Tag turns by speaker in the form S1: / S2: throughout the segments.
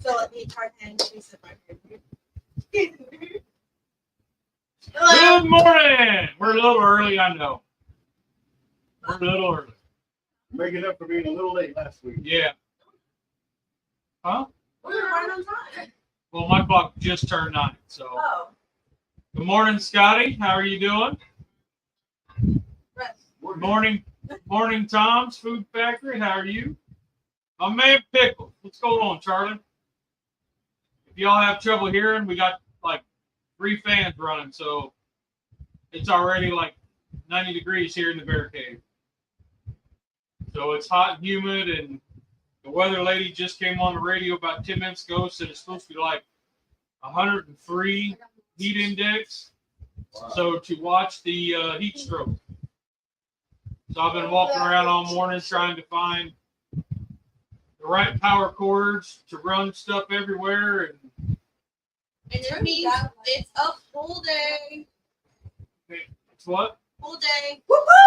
S1: Philip needs hard hands. She said my favorite.
S2: Good morning. We're a little early, I know. We're a little early.
S3: Making up for being a little late last week.
S2: Yeah. Huh?
S1: We were right on time.
S2: Well, my clock just turned 9, so.
S1: Oh.
S2: Good morning, Scotty. How are you doing? Good morning. Morning, Tom's Food Factory. How are you? My man, Pickle. What's going on, Charlie? If y'all have trouble hearing, we got like 3 fans running, so it's already like 90 degrees here in the bear cave. So it's hot and humid, and the weather lady just came on the radio about 10 minutes ago, said it's supposed to be like 103 heat index. Wow. So to watch the heat stroke. So I've been walking around all morning trying to find the right power cords to run stuff everywhere. And
S1: it means it's a full day.
S2: It's what?
S1: Full day.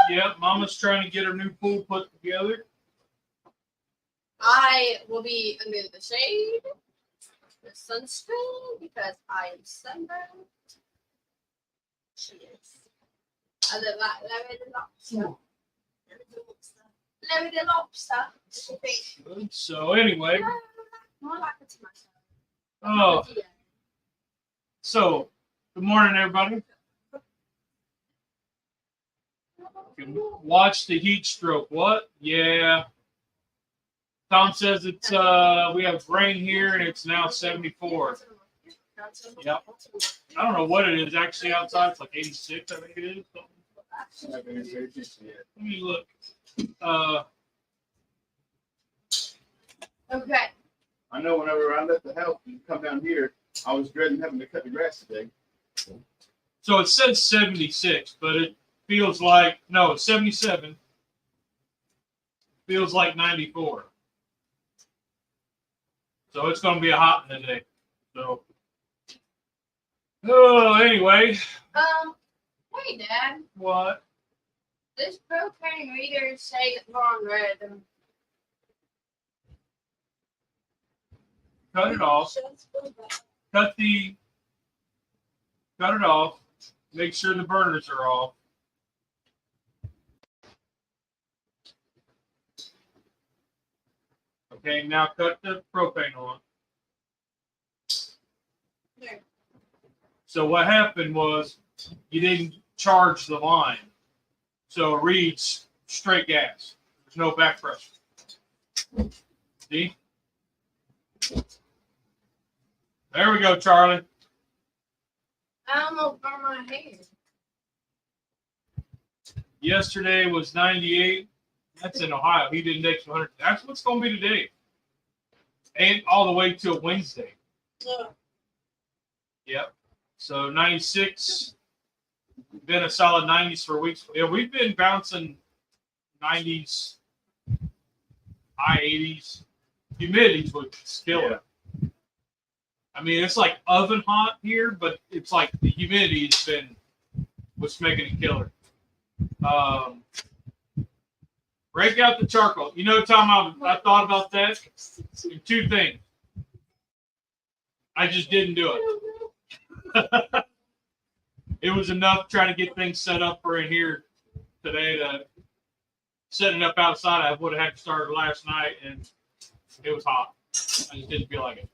S2: Yeah, Mama's trying to get her new pool put together.
S4: I will be under the shade, the sunscreen, because I am sunburned. She is. I live like Larry the Lobster. Larry the Lobster.
S2: So anyway.
S4: More like it to myself.
S2: Oh. So, good morning, everybody. Watch the heat stroke. What? Yeah. Tom says it's we have rain here and it's now 74. Yep. I don't know what it is actually outside. It's like 86, I think it is. Let me look.
S4: Okay.
S3: I know whenever I left the house and come down here, I was dreading having to cut the grass today.
S2: So it says 76, but it feels like, no, it's 77. Feels like 94. So it's going to be a hot one today. So, oh, anyway.
S4: Hey, Dad.
S2: What?
S4: This propane reader is saying it's on red.
S2: Cut it off. Cut it off. Make sure the burners are off. Okay, now cut the propane on.
S1: There.
S2: So what happened was you didn't charge the line. So it reads straight gas. There's no back pressure. See? There we go, Charlie.
S4: I almost burned my hair.
S2: Yesterday was 98. That's in Ohio. Heat index 100. That's what's going to be today. And all the way till Wednesday. Yep. So 96. Been a solid 90s for weeks. Yeah, we've been bouncing 90s, high 80s. Humidity's what's killing it. I mean, it's like oven hot here, but it's like the humidity has been what's making it killer. Break out the charcoal. You know, Tom, I thought about that. 2 things. I just didn't do it. It was enough trying to get things set up for in here today to setting it up outside. I would have had to start last night, and it was hot. I just didn't feel like it.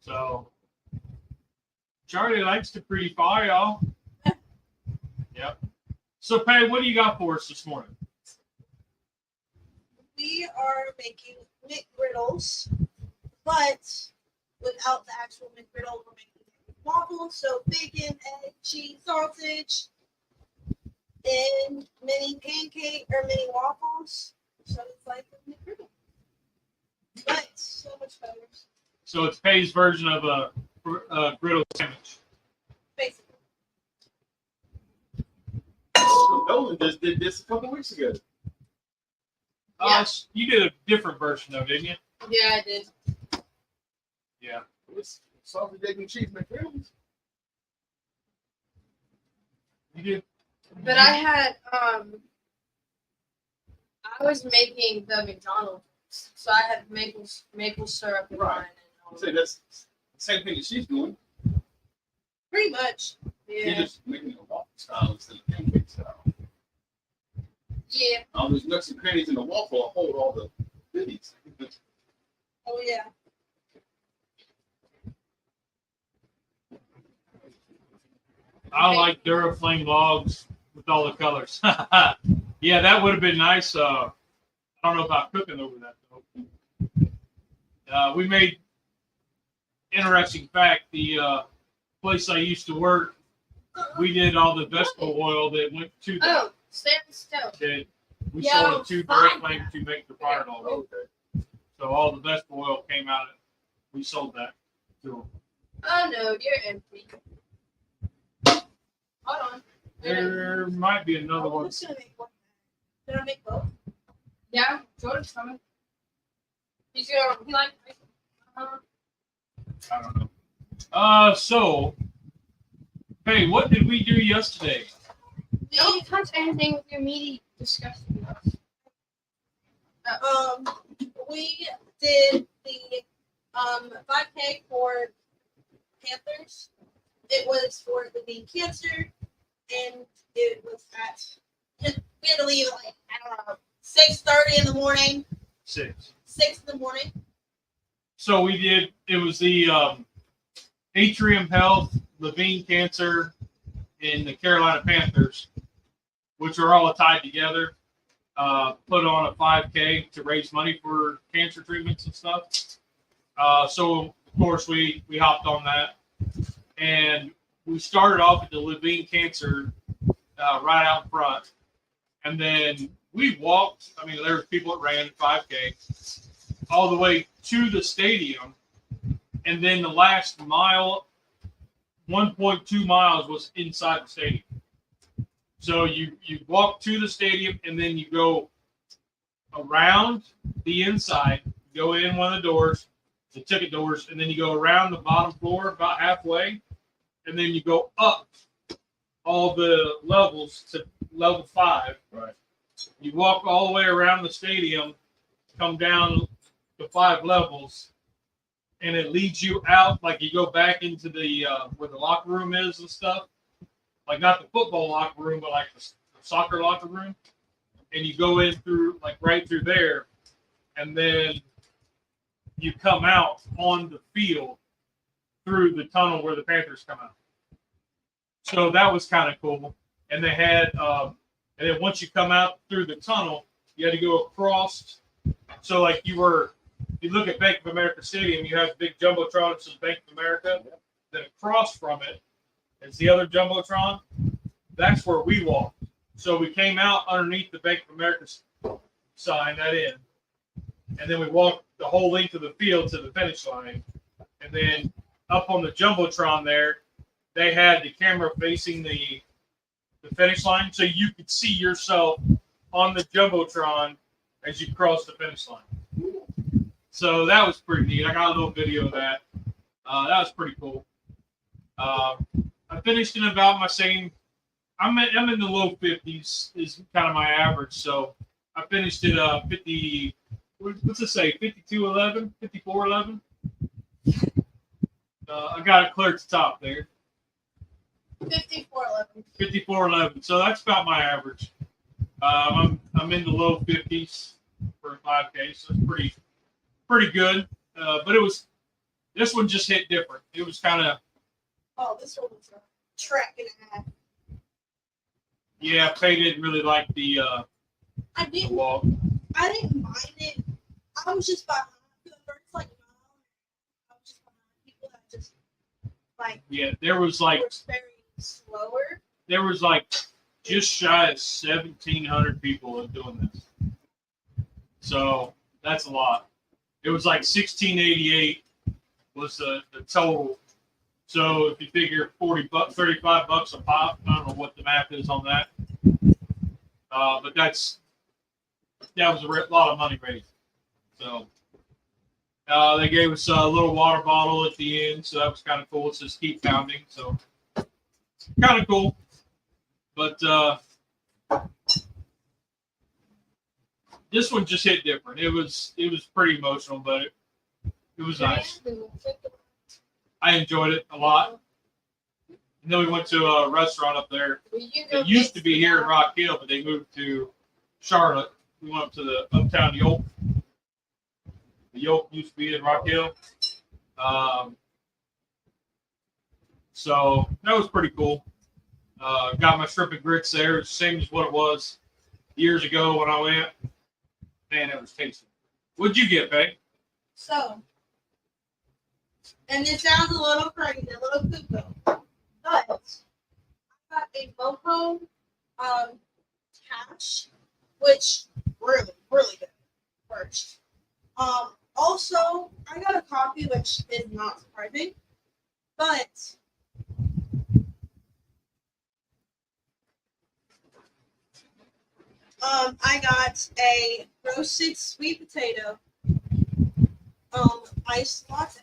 S2: So, Charlie likes the pretty fire, y'all. Yep. So, Pay, what do you got for us this morning?
S1: We are making mcgriddles, but without the actual mcgriddle, we're making waffles. So bacon, egg, cheese, sausage, and mini pancake or mini waffles. So it's like a mcgriddle, but so much better.
S2: So it's Pay's version of a griddle sandwich.
S1: Basically.
S3: Nolan just did this a couple weeks ago.
S4: Yeah.
S2: You did a different version of it, didn't you?
S4: Yeah, I did.
S2: Yeah.
S3: It's sausage, egg, and cheese McGriddles.
S2: You did.
S4: But I had I was making the McDonald's So I have maple syrup in
S3: Right.
S4: mine.
S3: I say that's the same thing that she's doing.
S1: Pretty much.
S3: You're
S4: Yeah.
S3: just making a waffle style instead of pancake style.
S4: Yeah.
S3: All those nooks and crannies in the waffle hold all the goodies.
S1: Oh yeah.
S2: I like Duraflame logs with all the colors. Yeah, that would have been nice. I don't know about cooking over that though. We made interesting fact. The place I used to work, we did all the vegetable oil that went to that.
S4: Oh, stand still.
S2: We
S4: Yo,
S2: sold it to
S4: fine.
S2: Duraflame to make the fire dog.
S3: Okay.
S2: So all the vegetable oil came out of it. We sold that to them.
S4: Oh no, you're empty. Hold on.
S2: There might be another
S1: I'm
S2: one.
S1: just gonna make one. Did I make both?
S4: Yeah, Jordan's coming. He's gonna. He like.
S2: I don't know. So, hey, what did we do yesterday?
S4: Don't touch anything with your meaty, disgusting.
S1: We did the 5K for Panthers. It was for the bean cancer, and it was at we had to leave at like I don't know 6:30 in the morning.
S2: 6.
S1: 6 in the morning.
S2: So we did. It was the Atrium Health, Levine Cancer, and the Carolina Panthers, which are all tied together. Put on a 5K to raise money for cancer treatments and stuff. So of course we hopped on that, and we started off at the Levine Cancer right out front, and then we walked. I mean, there were people that ran 5K all the way to the stadium, and then the last mile, 1.2 miles, was inside the stadium. So you walk to the stadium, and then you go around the inside, go in one of the doors, the ticket doors, and then you go around the bottom floor about halfway, and then you go up all the levels to level 5.
S3: Right.
S2: You walk all the way around the stadium, come down to 5 levels, and it leads you out. Like you go back into the where the locker room is and stuff. Like not the football locker room, but like the soccer locker room. And you go in through, like right through there, and then you come out on the field through the tunnel where the Panthers come out. So that was kind of cool. And they had, and then once you come out through the tunnel, you had to go across. So like you look at Bank of America Stadium, you have the big Jumbotron that says Bank of America. Then across from it is the other Jumbotron. That's where we walked. So we came out underneath the Bank of America sign, that in. And then we walked the whole length of the field to the finish line. And then up on the Jumbotron there, they had the camera facing the finish line. So you could see yourself on the Jumbotron as you cross the finish line. So that was pretty neat. I got a little video of that. That was pretty cool. I finished in about my same. I'm in the low 50s is kind of my average. So I finished at 50. What's it say? 52:11, 54:11. I got it clear at the top there.
S1: 54:11.
S2: 54:11. So that's about my average. I'm in the low 50s for a 5K, so it's pretty good. But this one just hit different. It was kind of.
S1: Oh, this one was a trek and a half.
S2: Yeah, Faye didn't really like the
S1: I didn't
S2: walk.
S1: mind it. I was just behind for the first like mile. I was just behind people that just like
S2: Yeah, there was like
S1: were very slower.
S2: just shy of 1,700 people doing this. So that's a lot. It was like 1,688 was the total. So if you figure $40, $35 a pop, I don't know what the math is on that. But that was a lot of money raised. So they gave us a little water bottle at the end, so that was kind of cool. It says keep pounding, so kind of cool. But this one just hit different. It was pretty emotional, but it was nice. I enjoyed it a lot. And then we went to a restaurant up there. It used to be here in Rock Hill, but they moved to Charlotte. We went up to the Uptown Yolk. The Yolk used to be in Rock Hill. So that was pretty cool. Got my shrimp and grits there. It's the same as what it was years ago when I went. Man, it was tasty. What'd you get, babe?
S1: So, and it sounds a little crazy, a little cuckoo, but I got a mojo cash, which really, really good first. Also, I got a coffee, which is not surprising, but I got a roasted sweet potato iced latte.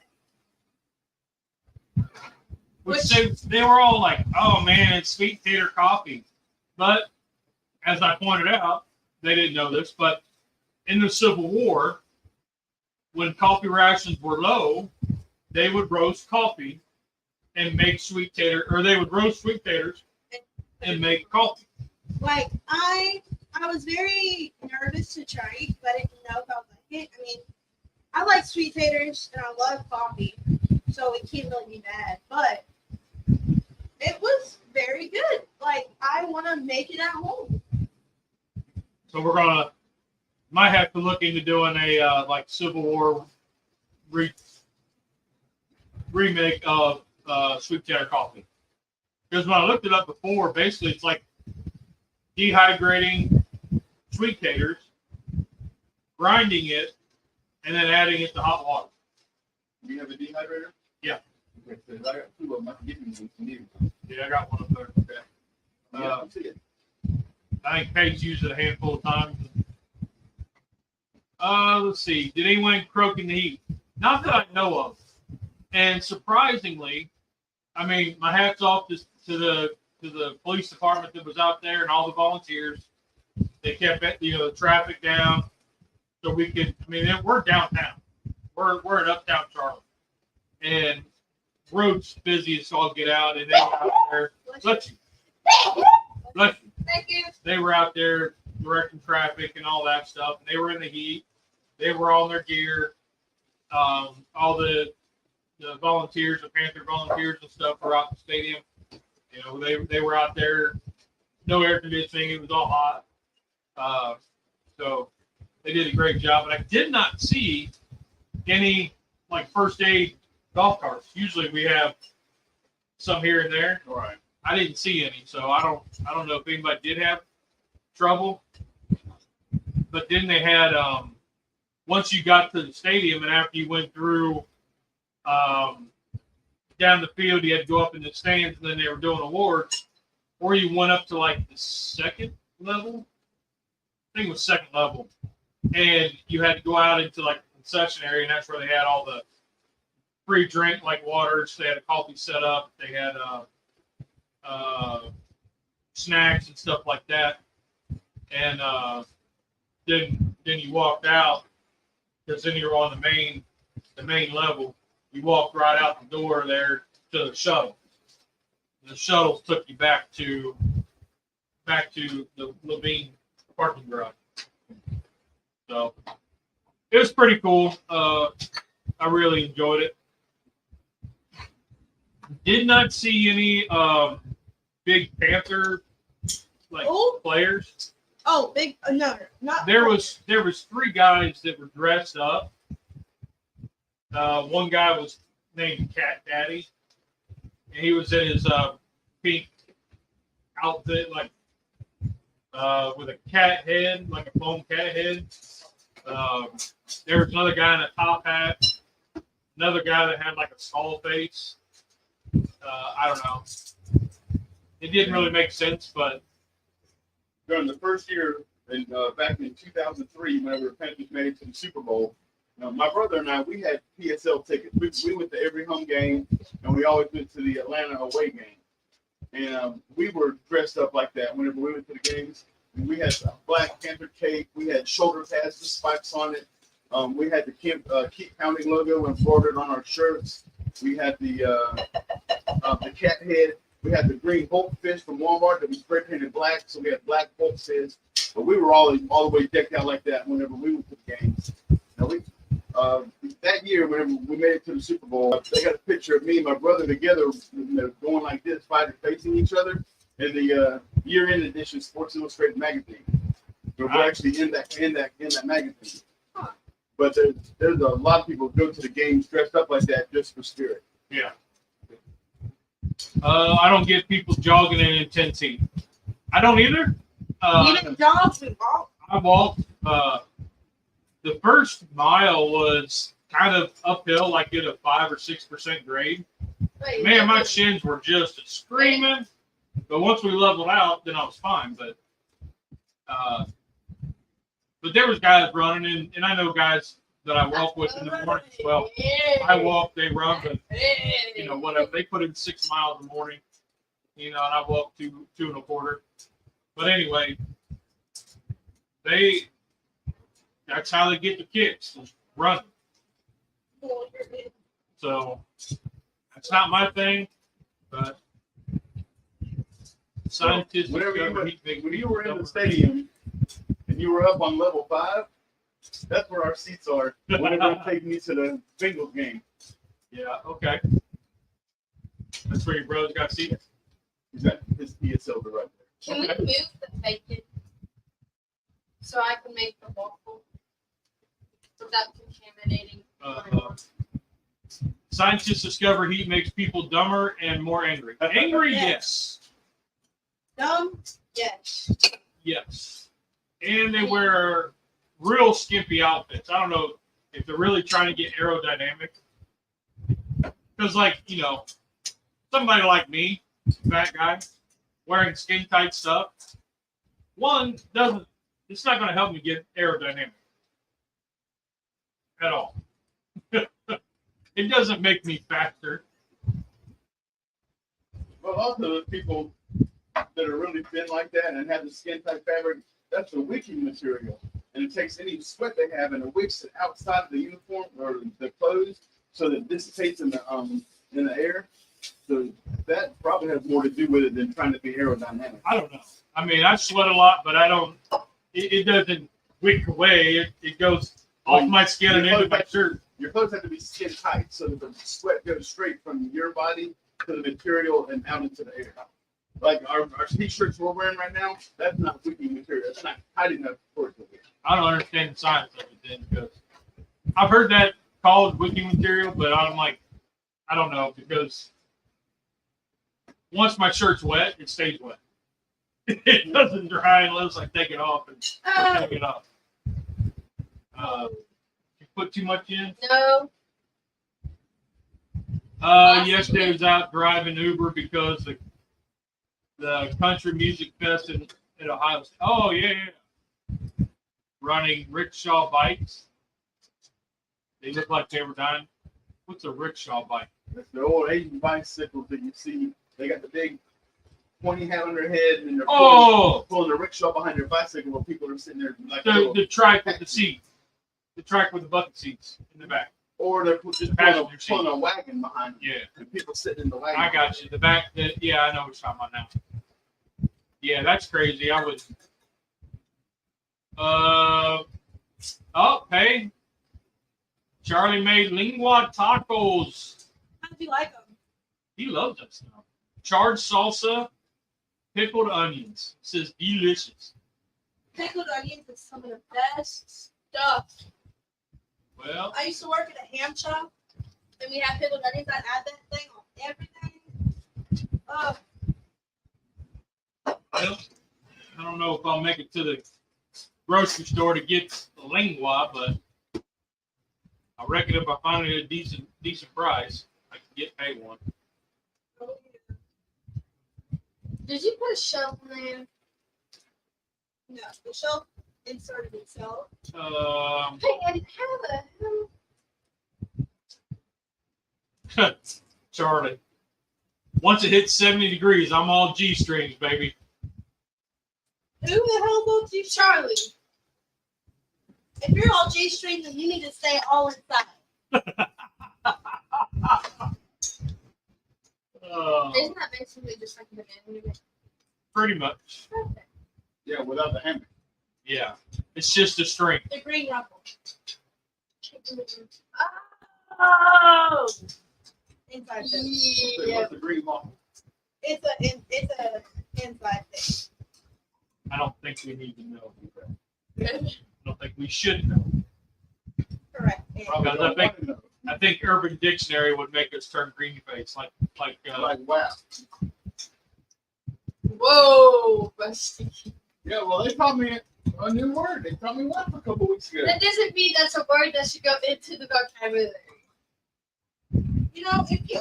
S2: Which they were all like, oh man, it's sweet potato coffee. But as I pointed out, they didn't know this, but in the Civil War, when coffee rations were low, they would roast coffee and make sweet tater, or they would roast sweet taters and make coffee.
S1: Like I was very nervous to try it, but I didn't know if I would like it. I mean, I like sweet taters and I love coffee, so it can't really be bad. But it was very good. Like I want to make it at home.
S2: So might have to look into doing a like Civil War remake of sweet potato coffee. Because when I looked it up before, basically it's like dehydrating sweet taters, grinding it, and then adding it to hot water.
S3: Do you have a dehydrator?
S2: Yeah.
S3: Okay, so I got two of them. I can give you one if you need them.
S2: Yeah, I got one up there.
S3: Okay. Yeah, I can see it.
S2: I think Paige used it a handful of times. Let's see. Did anyone croak in the heat? Not that I know of. And surprisingly, I mean, my hat's off to the police department that was out there and all the volunteers. They kept the traffic down so we could. I mean, we're downtown. We're in uptown Charlotte, and roads busy as all get out, and they were out there. Bless you.
S4: Thank you.
S2: They were out there directing traffic and all that stuff. And they were in the heat. They were on their gear. All the volunteers, the Panther volunteers and stuff were out in the stadium. You know, they were out there. No air conditioning. It was all hot. So they did a great job. But I did not see any like first aid golf carts. Usually we have some here and there.
S3: All right.
S2: I didn't see any, so I don't know if anybody did have trouble. But then they had once you got to the stadium and after you went through down the field, you had to go up in the stands, and then they were doing awards, or you went up to like the second level. I think it was second level, and you had to go out into like the concession area, and that's where they had all the free drink like waters. They had a coffee set up. They had snacks and stuff like that. And then you walked out, because then you're on the main level. You walked right out the door there to the shuttle. The shuttles took you back to the Levine parking garage. So it was pretty cool. I really enjoyed it. Did not see any big Panther players.
S1: Oh, big no, not
S2: There was 3 guys that were dressed up. One guy was named Cat Daddy, and he was in his pink outfit, like with a cat head, like a foam cat head. There was another guy in a top hat, another guy that had like a skull face. I don't know. It didn't really make sense, but
S3: During the first year, back in 2003, whenever the Panthers made it to the Super Bowl, my brother and I, we had PSL tickets. We went to every home game, and we always went to the Atlanta away game. And we were dressed up like that whenever we went to the games. we had Black Panther cake. We had shoulder pads with spikes on it. We had the Keep Pounding logo embroidered on our shirts. We had the cat head. We had the green Hulk fish from Walmart that was spray painted black, so we had black Hulk fish. But we were all the way decked out like that whenever we went to the games. Now that year, whenever we made it to the Super Bowl, they got a picture of me and my brother together, going like this, facing each other, in the year-end edition Sports Illustrated magazine. So we're actually in that magazine. But there's a lot of people who go to the games dressed up like that just for spirit.
S2: Yeah. I don't get people jogging in intensity. I don't either.
S1: You didn't jog, we walked.
S2: I walked. The first mile was kind of uphill, like at a 5 or 6% grade.
S4: Wait,
S2: Man, my shins were just screaming. But once we leveled out, then I was fine. But there was guys running, and I know guys that I walk with in the morning as well. I walk, they run, but whatever. They put in 6 miles in the morning, and I walk 2.25. But anyway, that's how they get the kicks, running. So that's not my thing, but scientists.
S3: When you were in the stadium and you were up on level 5, that's where our seats are. Whenever they're taking me to the Bengals game.
S2: Yeah, okay. That's where your brother's got seats?
S3: He's got his PSL right there.
S4: Can we move the bacon so I can make the waffle without contaminating?
S2: Scientists discover heat makes people dumber and more angry. Angry, yes.
S1: Dumb, yes.
S2: Yes. And they wear real skimpy outfits. I don't know if they're really trying to get aerodynamic. Because, somebody like me, fat guy, wearing skin tight stuff, it's not going to help me get aerodynamic at all. It doesn't make me faster.
S3: Well, also those people that are really thin like that and have the skin tight fabric, that's the wicking material. And it takes any sweat they have and it wicks it outside of the uniform or the clothes so that it dissipates in the air. So that probably has more to do with it than trying to be aerodynamic.
S2: I don't know. I mean, I sweat a lot, but I don't. It doesn't wick away. It goes off my skin and into my shirt.
S3: Your clothes have to be skin tight so that the sweat goes straight from your body to the material and out into the air. Like our t-shirts we're wearing right now, that's not wicking material. That's not tight enough for it to wick.
S2: I don't understand the science of it then, because I've heard that called wicking material, but I'm like, I don't know, because once my shirt's wet, it stays wet. It doesn't dry unless I take it off and take it off. You put too much in?
S4: No.
S2: Yesterday I was out driving Uber because the country music fest in Ohio State. Oh, yeah. Running rickshaw bikes. They look like they were dying. What's a rickshaw bike?
S3: It's the old Asian bicycles that you see. They got the big pointy hat on their head and they're pulling a rickshaw behind their bicycle while people are sitting there like
S2: the trike with the seat. The trike with the bucket seats in the back.
S3: Or they're just pulling a wagon behind them.
S2: Yeah.
S3: And people sitting in the wagon.
S2: I got you. The back, I know what you're talking about now. Yeah, that's crazy. I would. Hey. Charlie made lingua tacos.
S1: How do you like them?
S2: He loves that stuff. Charred salsa, pickled onions. It says delicious.
S1: Pickled onions is some of the best stuff.
S2: Well,
S1: I used to work at a ham shop, and we had pickled onions. I'd add that thing on everything.
S2: well, I don't know if I'll make it to the grocery store to get the lingua, but I reckon if I find it at a decent price, I can get paid one.
S1: Oh, yeah.
S4: Did you put a shelf in there?
S1: No, the shelf inserted itself.
S4: Hey, and how the
S2: Charlie, once it hits 70 degrees, I'm all G-strings, baby.
S1: Who the hell booked you?
S4: Charlie.
S1: If you're all G-string, then you need to stay all inside.
S4: Isn't that basically just like a banana?
S2: Pretty much.
S4: Perfect.
S3: Yeah, without the hammock.
S2: Yeah. It's just a string.
S1: The green ruffle.
S4: Oh!
S1: Inside thing.
S3: So
S4: Yeah.
S3: what's the green waffle?
S1: It's a inside thing.
S2: I don't think we need to know. I don't think we should know.
S1: Correct.
S3: Probably
S2: Because
S3: don't
S2: I think-
S3: want to know.
S2: I think Urban Dictionary would make us turn green face, like
S3: Like, wow.
S4: Whoa, Busty.
S3: Yeah, well, they taught me a new word. They taught me WAP a couple weeks ago.
S4: That doesn't mean that's a word that should go into the vocabulary.
S1: You know, if you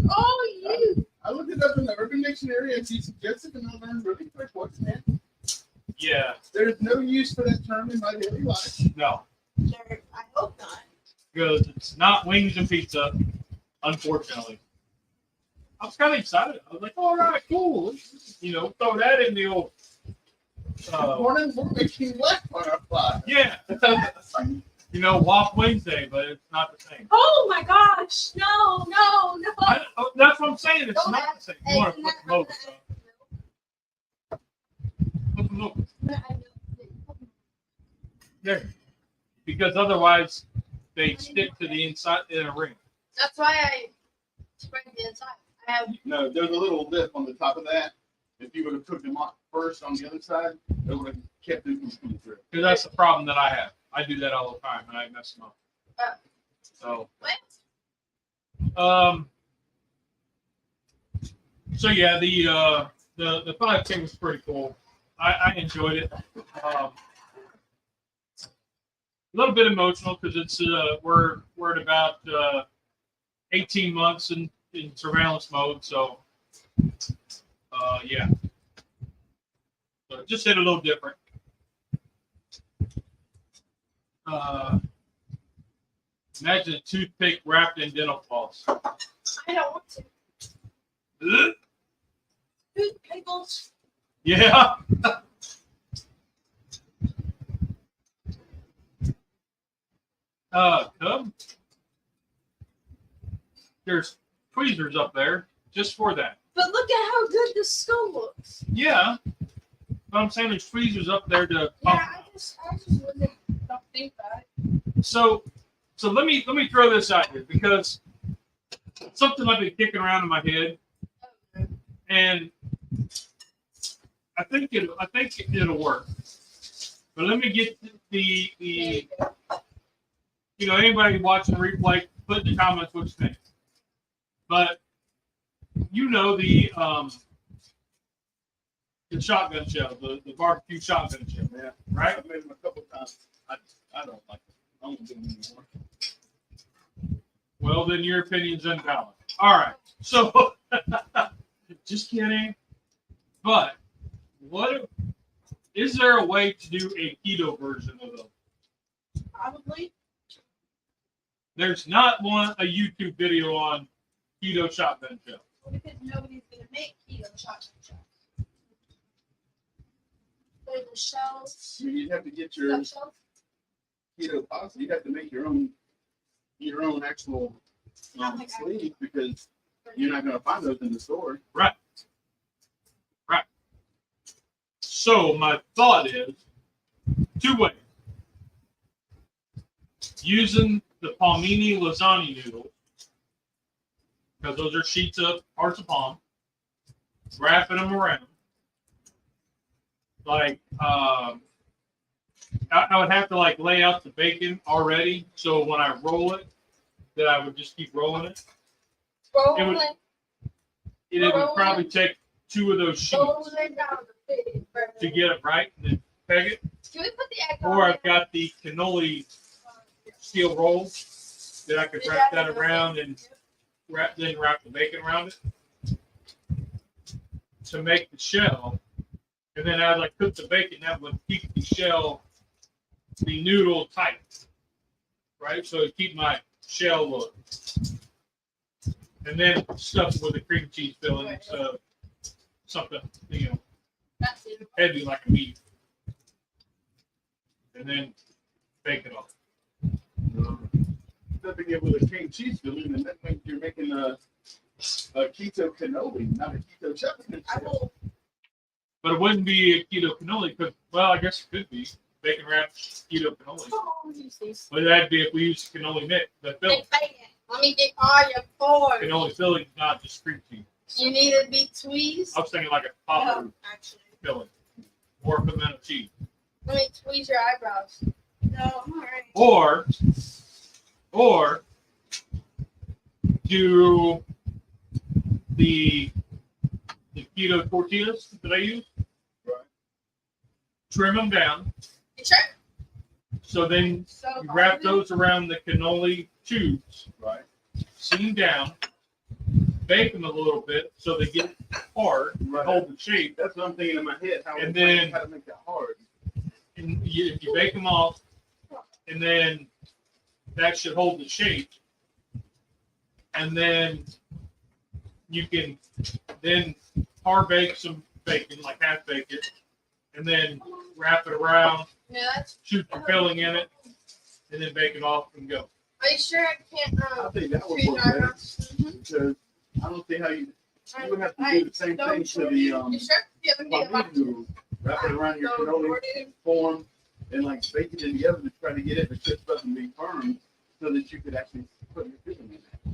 S4: Oh, you.
S3: I looked it up in the Urban Dictionary as he suggested, and I learned really quick what's meant.
S2: yeah,
S3: There's no use for that term in my daily life.
S2: no,
S1: there, I hope not.
S2: because it's not wings and pizza, unfortunately. I was kind of excited. I was like, all right, cool. Let's, throw that in the old.
S3: Morning, we're making left on our fly.
S2: Yeah, Waffle Wednesday, but it's not the same.
S4: Oh my gosh. No.
S2: That's what I'm saying. It's
S4: Don't
S2: not the same. You want to flip them over. Flip them over. There. Because otherwise, they stick to the inside in a ring.
S4: That's why I spread the inside. I have
S3: No, there's a little lip on the top of that. If you would have cooked them up first on the other side, it would have kept them from coming through.
S2: Because that's the problem that I have. I do that all the time, and I mess them up. So,
S4: what?
S2: so yeah, the 5K was pretty cool. I enjoyed it. A little bit emotional because it's we're at about 18 months in surveillance mode, so yeah. So it just hit a little different. Imagine a toothpick wrapped in dental floss.
S4: I don't want to.
S2: Ugh.
S1: Food pickles.
S2: Yeah. Cub. There's tweezers up there just for that.
S4: But look at how good the skull looks.
S2: Yeah. But I'm saying there's tweezers up there to.
S4: Yeah, I just wouldn't don't think about it.
S2: So let me throw this out here because something I've been kicking around in my head, and I think it'll work. But let me get the anybody watching the replay, put in the comments what you think. But the shotgun shell, the barbecue shotgun shell,
S3: Yeah,
S2: right?
S3: I've made them a couple times. I don't like it. I don't do them anymore.
S2: Well, then your opinion's invalid. All right. So, just kidding. But is there a way to do a keto version of those?
S1: Probably.
S2: There's not a YouTube video on keto shotgun shell.
S1: Because nobody's going to make keto chocolate shells.
S4: There's the shells.
S3: You'd have to get your
S4: Stuffed shells.
S3: keto pasta. You'd have to make your own actual
S1: Not like
S3: sleeve because you're not going to find those in the store.
S2: Right. So my thought is two ways. Using the palmini lasagna noodles, because those are sheets of hearts of palm, wrapping them around. Like I would have to lay out the bacon already, so when I roll it, that I would just keep rolling it.
S4: Rolling,
S2: It would probably take two of those sheets
S4: rolling down the pig.
S2: to get it right and then peg it.
S4: Can we put the egg
S2: Or
S4: on
S2: I've got the cannoli steel rolls that I could wrap that around and wrap the bacon around it to make the shell. And then as I cook the bacon, that would keep the noodle tight, right? So it keep my shell look. And then stuff it with a cream cheese filling, so something,
S4: That's it.
S2: heavy like a meat, and then bake it off.
S3: Stuffing it with a cream cheese filling, and that means you're making a keto cannoli, not a keto chocolate
S1: I
S3: chip.
S1: will.
S2: But it wouldn't be a keto cannoli, because, well, I guess it could be bacon wrapped keto cannoli.
S4: Oh, use these.
S2: But that'd be if we use cannoli mix. The filling.
S4: Let me get all your corn.
S2: Cannoli filling is not just cream cheese.
S4: You need to be tweezed.
S2: I was thinking like a popper
S1: Actually,
S2: filling or pimento cheese.
S4: Let me tweeze your eyebrows.
S1: no, I'm alright.
S2: Or do the keto tortillas that I use,
S3: Right.
S2: trim them down.
S4: You sure?
S2: So then
S1: So
S2: you wrap those around the cannoli tubes,
S3: Right.
S2: seam down, bake them a little bit so they get hard,
S3: Right.
S2: hold the shape.
S3: That's what I'm thinking in my head. How
S2: And then-
S3: how to make that hard.
S2: And if you bake them off, and then that should hold the shape. And then you can then hard bake some bacon, like half bake it, and then wrap it around,
S4: Yeah, that's.
S2: shoot your filling in it, and then bake it off and go.
S4: Are you sure I can't?
S3: I think that would
S4: tweeze
S3: work
S4: your
S3: better
S4: eyebrows?
S3: because I don't see how you would have to do the same thing to the
S4: You sure? Yeah, let me get my.
S3: palmini noodles. Wrap it around your cannoli form and like bake it in the oven to try to get it to crisp up and be firm so that you could actually put your filling in there.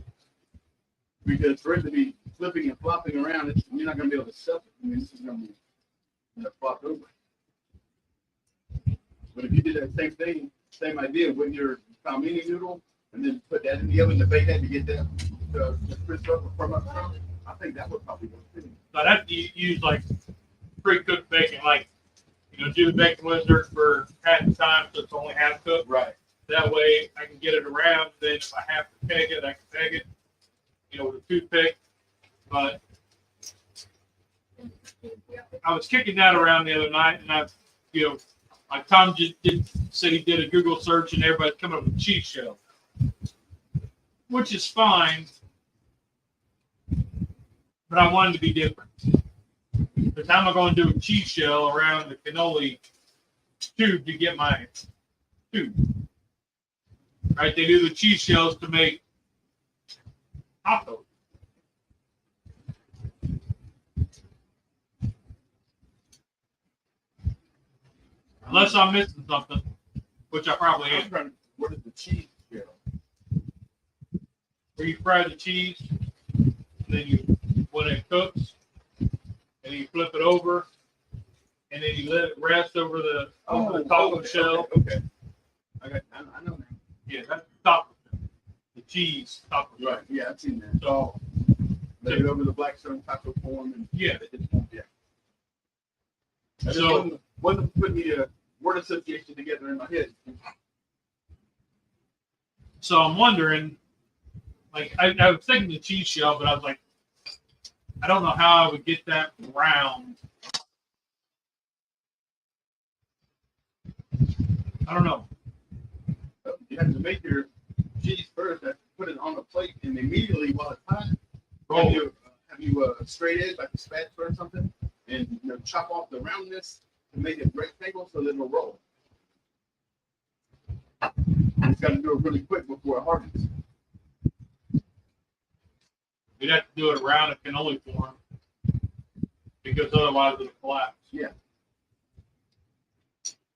S3: Because for it to be flipping and flopping around, you're not going to be able to stuff it. I mean, this is going to be flopped over. But if you did that same thing, same idea with your palmini noodle, and then put that in the oven to bake that to get that to crisp up or firm up, I think that would probably go too.
S2: But I'd use like pre-cooked bacon, like, do the bacon wizard for half the time so it's only half cooked.
S3: Right.
S2: That way I can get it around. Then if I have to peg it, I can peg it, with a toothpick. But I was kicking that around the other night, and like Tom just said he did a Google search, and everybody's coming up with cheese shell, which is fine. But I wanted to be different. Because how am I going to do a cheese shell around the cannoli tube to get my tube? Right? They do the cheese shells to make tacos. Unless I'm missing something, which I probably
S3: I'm
S2: am.
S3: trying to, what is the cheese shell?
S2: Where you fry the cheese, and then when it cooks, and you flip it over, and then you let it rest over the taco shell.
S3: Okay. I know now.
S2: Yeah, that's taco. The cheese taco.
S3: Right. Yeah, I've seen that.
S2: So
S3: Lay it over the Blackstone taco form and
S2: yeah.
S3: Yeah. I just
S2: So
S3: wasn't putting the word association together in my head.
S2: So I'm wondering, like, I was thinking the cheese shell, but I was like, I don't know how I would get that round. I don't know.
S3: You have to make your cheese first, and put it on the plate, and immediately while it's hot,
S2: Roll.
S3: have you a straight edge, like a spatula or something, and chop off the roundness to make it rectangle so that it'll roll. You just got to do it really quick before it hardens.
S2: We'd have to do it around a cannoli form because otherwise it'll collapse.
S3: Yeah.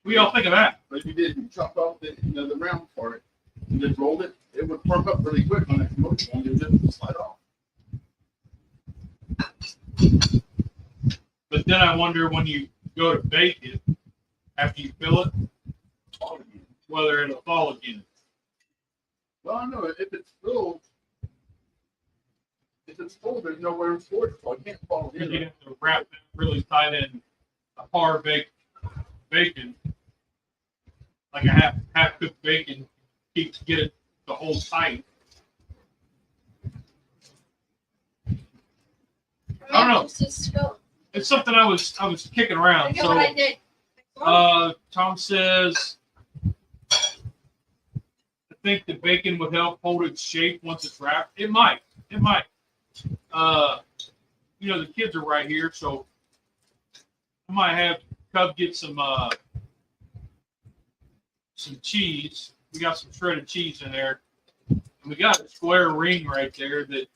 S2: What do y'all think of that?
S3: But if you chopped off the round part and just rolled it, it would firm up really quick on that cannoli form. It would just slide off.
S2: But then I wonder when you go to bake it, after you fill it,
S3: All again.
S2: whether it'll fall again.
S3: Well, I know if it's full, there's nowhere for it, so it can't fall
S2: You
S3: in.
S2: have to wrap it really tight in a hard baked bacon, like a half cooked bacon, get it to hold tight. I don't know. It's something I was kicking around.
S4: Look at
S2: So
S4: what I did.
S2: Tom says, I think the bacon would help hold its shape once it's wrapped. It might. The kids are right here, so I might have Cub get some cheese. We got some shredded cheese in there. And we got a square ring right there that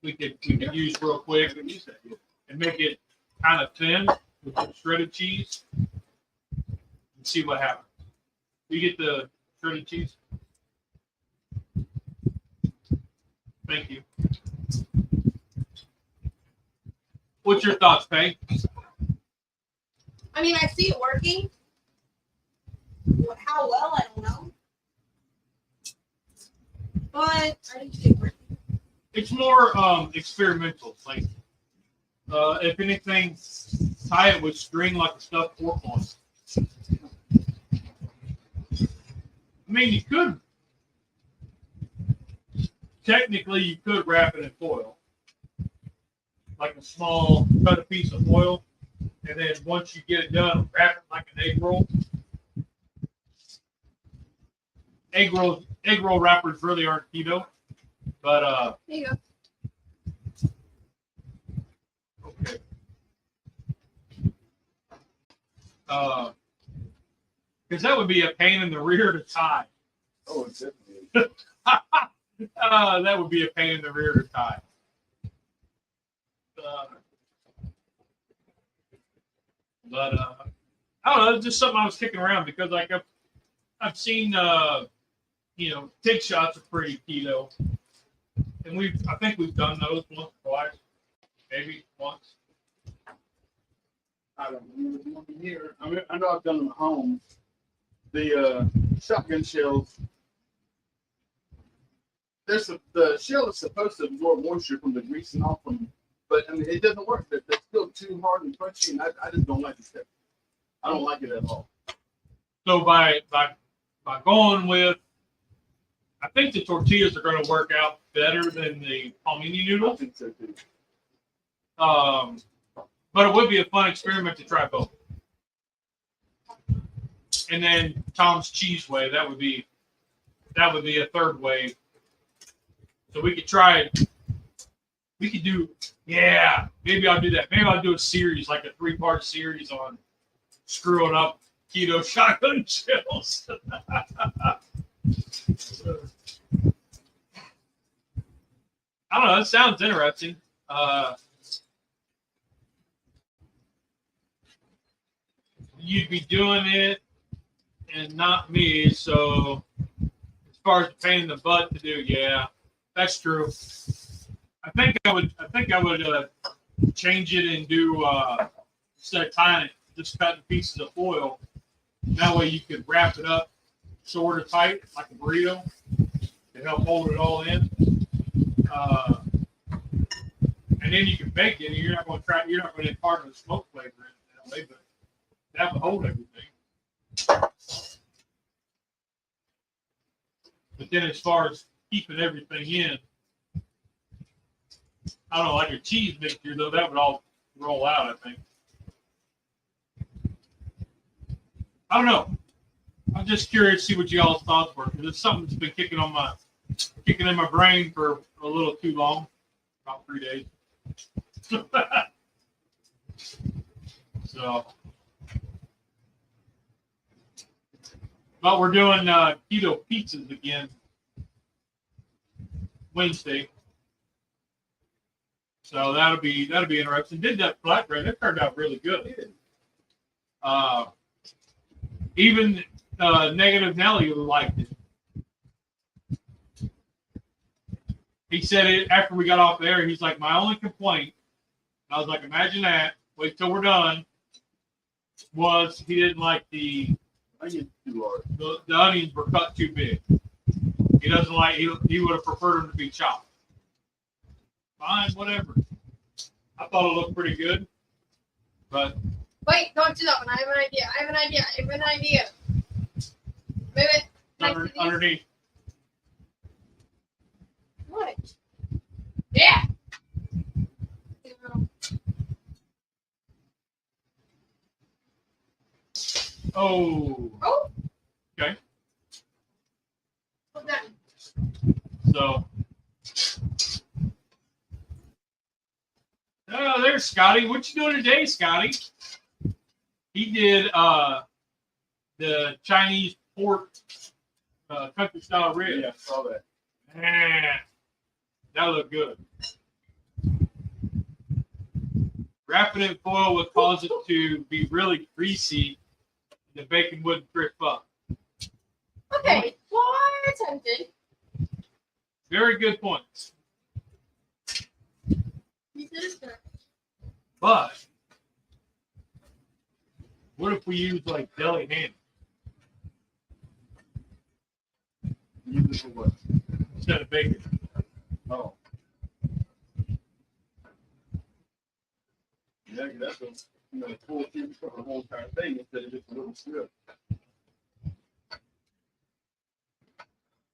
S2: we could use real quick and make it kind of thin with the shredded cheese and see what happens. You get the shredded cheese? Thank you. What's your thoughts, Peg?
S1: I mean, I see it working. How well, I don't know. But I need to get working.
S2: It's more experimental. Like, if anything, tie it with string like a stuffed pork loin. I mean, you could. Technically, you could wrap it in foil. Like a small cut a piece of foil. And then once you get it done, wrap it like an egg roll. Egg roll wrappers really aren't keto. But,
S4: There you go.
S2: okay. Because that would be a pain in the rear to tie.
S3: Oh, it's definitely.
S2: That would be a pain in the rear to tie. But I don't know. It's just something I was kicking around because like I've seen pig shots are pretty keto, and I think we've done those once or twice, maybe once.
S3: I don't remember here. I mean, I know I've done them at home. The shotgun shells. The shell is supposed to absorb moisture from the grease and all but I mean it doesn't work. They're still too hard and crunchy, and I just don't like it. I don't like it at all.
S2: So by going with, I think the tortillas are going to work out better than the palmini
S3: I
S2: noodles.
S3: think so too.
S2: But it would be a fun experiment to try both. And then Tom's cheese way, that would be a third way. So we could try it. We could do, maybe I'll do that. Maybe I'll do a series, like a 3-part series on screwing up keto shotgun shells. I don't know. It sounds interesting. You'd be doing it and not me. So as far as pain in the butt to do, yeah, that's true. I think I would change it and do instead of tying it, just cutting pieces of foil. That way you could wrap it up sort of tight, like a burrito, to help hold it all in. And then you can bake it. And you're not going to impart the smoke flavor in that way, but that would hold everything. But then as far as keeping everything in, I don't know, like a cheese mixture, though, that would all roll out, I think. I don't know. I'm just curious to see what y'all's thoughts were, because it's something that's been kicking in my brain for a little too long, about 3 days. So, but we're doing keto pizzas again Wednesday. So that'll be interesting. Did that flatbread? That turned out really good. Even Negative Nelly liked it. He said it after we got off the air. He's like, my only complaint, I was like, imagine that, wait till we're done, was he didn't like the
S3: Onions too large.
S2: The onions were cut too big. He doesn't like, he would have preferred them to be chopped. Fine, whatever. I thought it looked pretty good, but
S4: Wait, don't do that one. I have an idea. Move it.
S2: underneath.
S4: What? Yeah.
S2: Oh.
S4: Oh.
S2: Okay.
S4: Hold that.
S2: So. Oh, there's Scotty. What you doing today, Scotty? He did the Chinese pork country style rib.
S3: Yeah, I saw that.
S2: Man, that looked good. Wrapping it in foil would cause it to be really greasy. The bacon wouldn't crisp up.
S4: Okay, quite tempted.
S2: Very good points.
S4: You did it good.
S2: But what if we use like deli ham
S3: Use it for what?
S2: instead of bacon?
S3: Oh. Yeah, 'cause that's a full thing for the whole entire thing instead of just a little strip.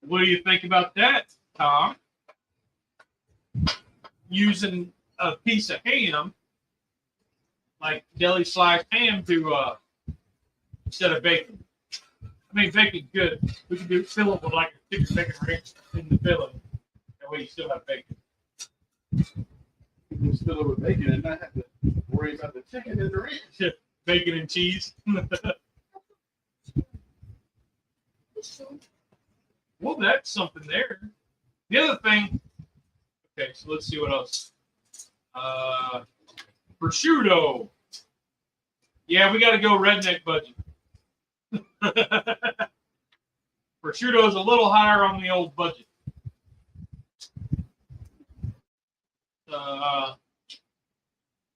S2: What do you think about that, Tom? Using a piece of ham, like deli sliced ham, to instead of bacon. I mean, bacon's good. We could fill it with like a chicken bacon ranch in the filling. That way you still have bacon.
S3: You can fill it with bacon and not have to worry about the chicken in the ranch.
S2: Bacon and cheese. Well, that's something there. The other thing. Okay, so let's see what else. Prosciutto. Yeah, we got to go redneck budget. Prosciutto is a little higher on the old budget.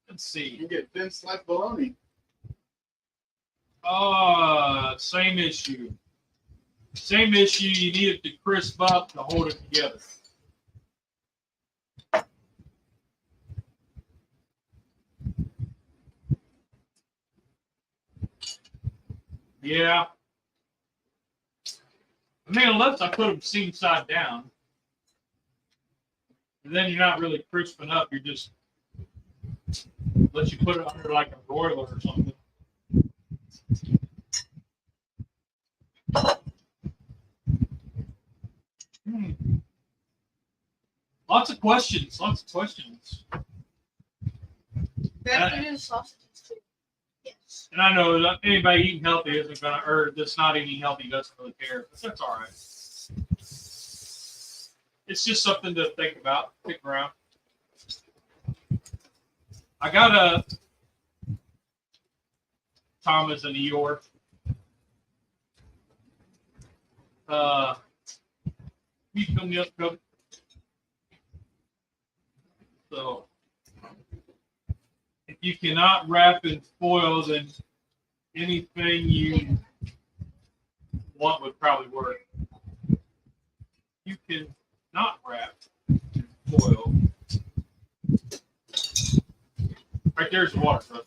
S2: Let's see.
S3: You get thin sliced bologna.
S2: Same issue. Same issue. You need it to crisp up to hold it together. Yeah. I mean, unless I put them seam side down, and then you're not really crisping up. You're just unless you put it under like a broiler or something. Lots of questions. Lots of questions.
S4: We have to do the sausages too. Yes.
S2: And I know that anybody eating healthy isn't gonna, or that's not eating healthy doesn't really care. But that's all right. It's just something to think about. Pick around. I got a Thomas and Eeyore. You come up, come. So if you cannot wrap in foil, then anything you want would probably work. You can not wrap in foil. Right there's the water, bro.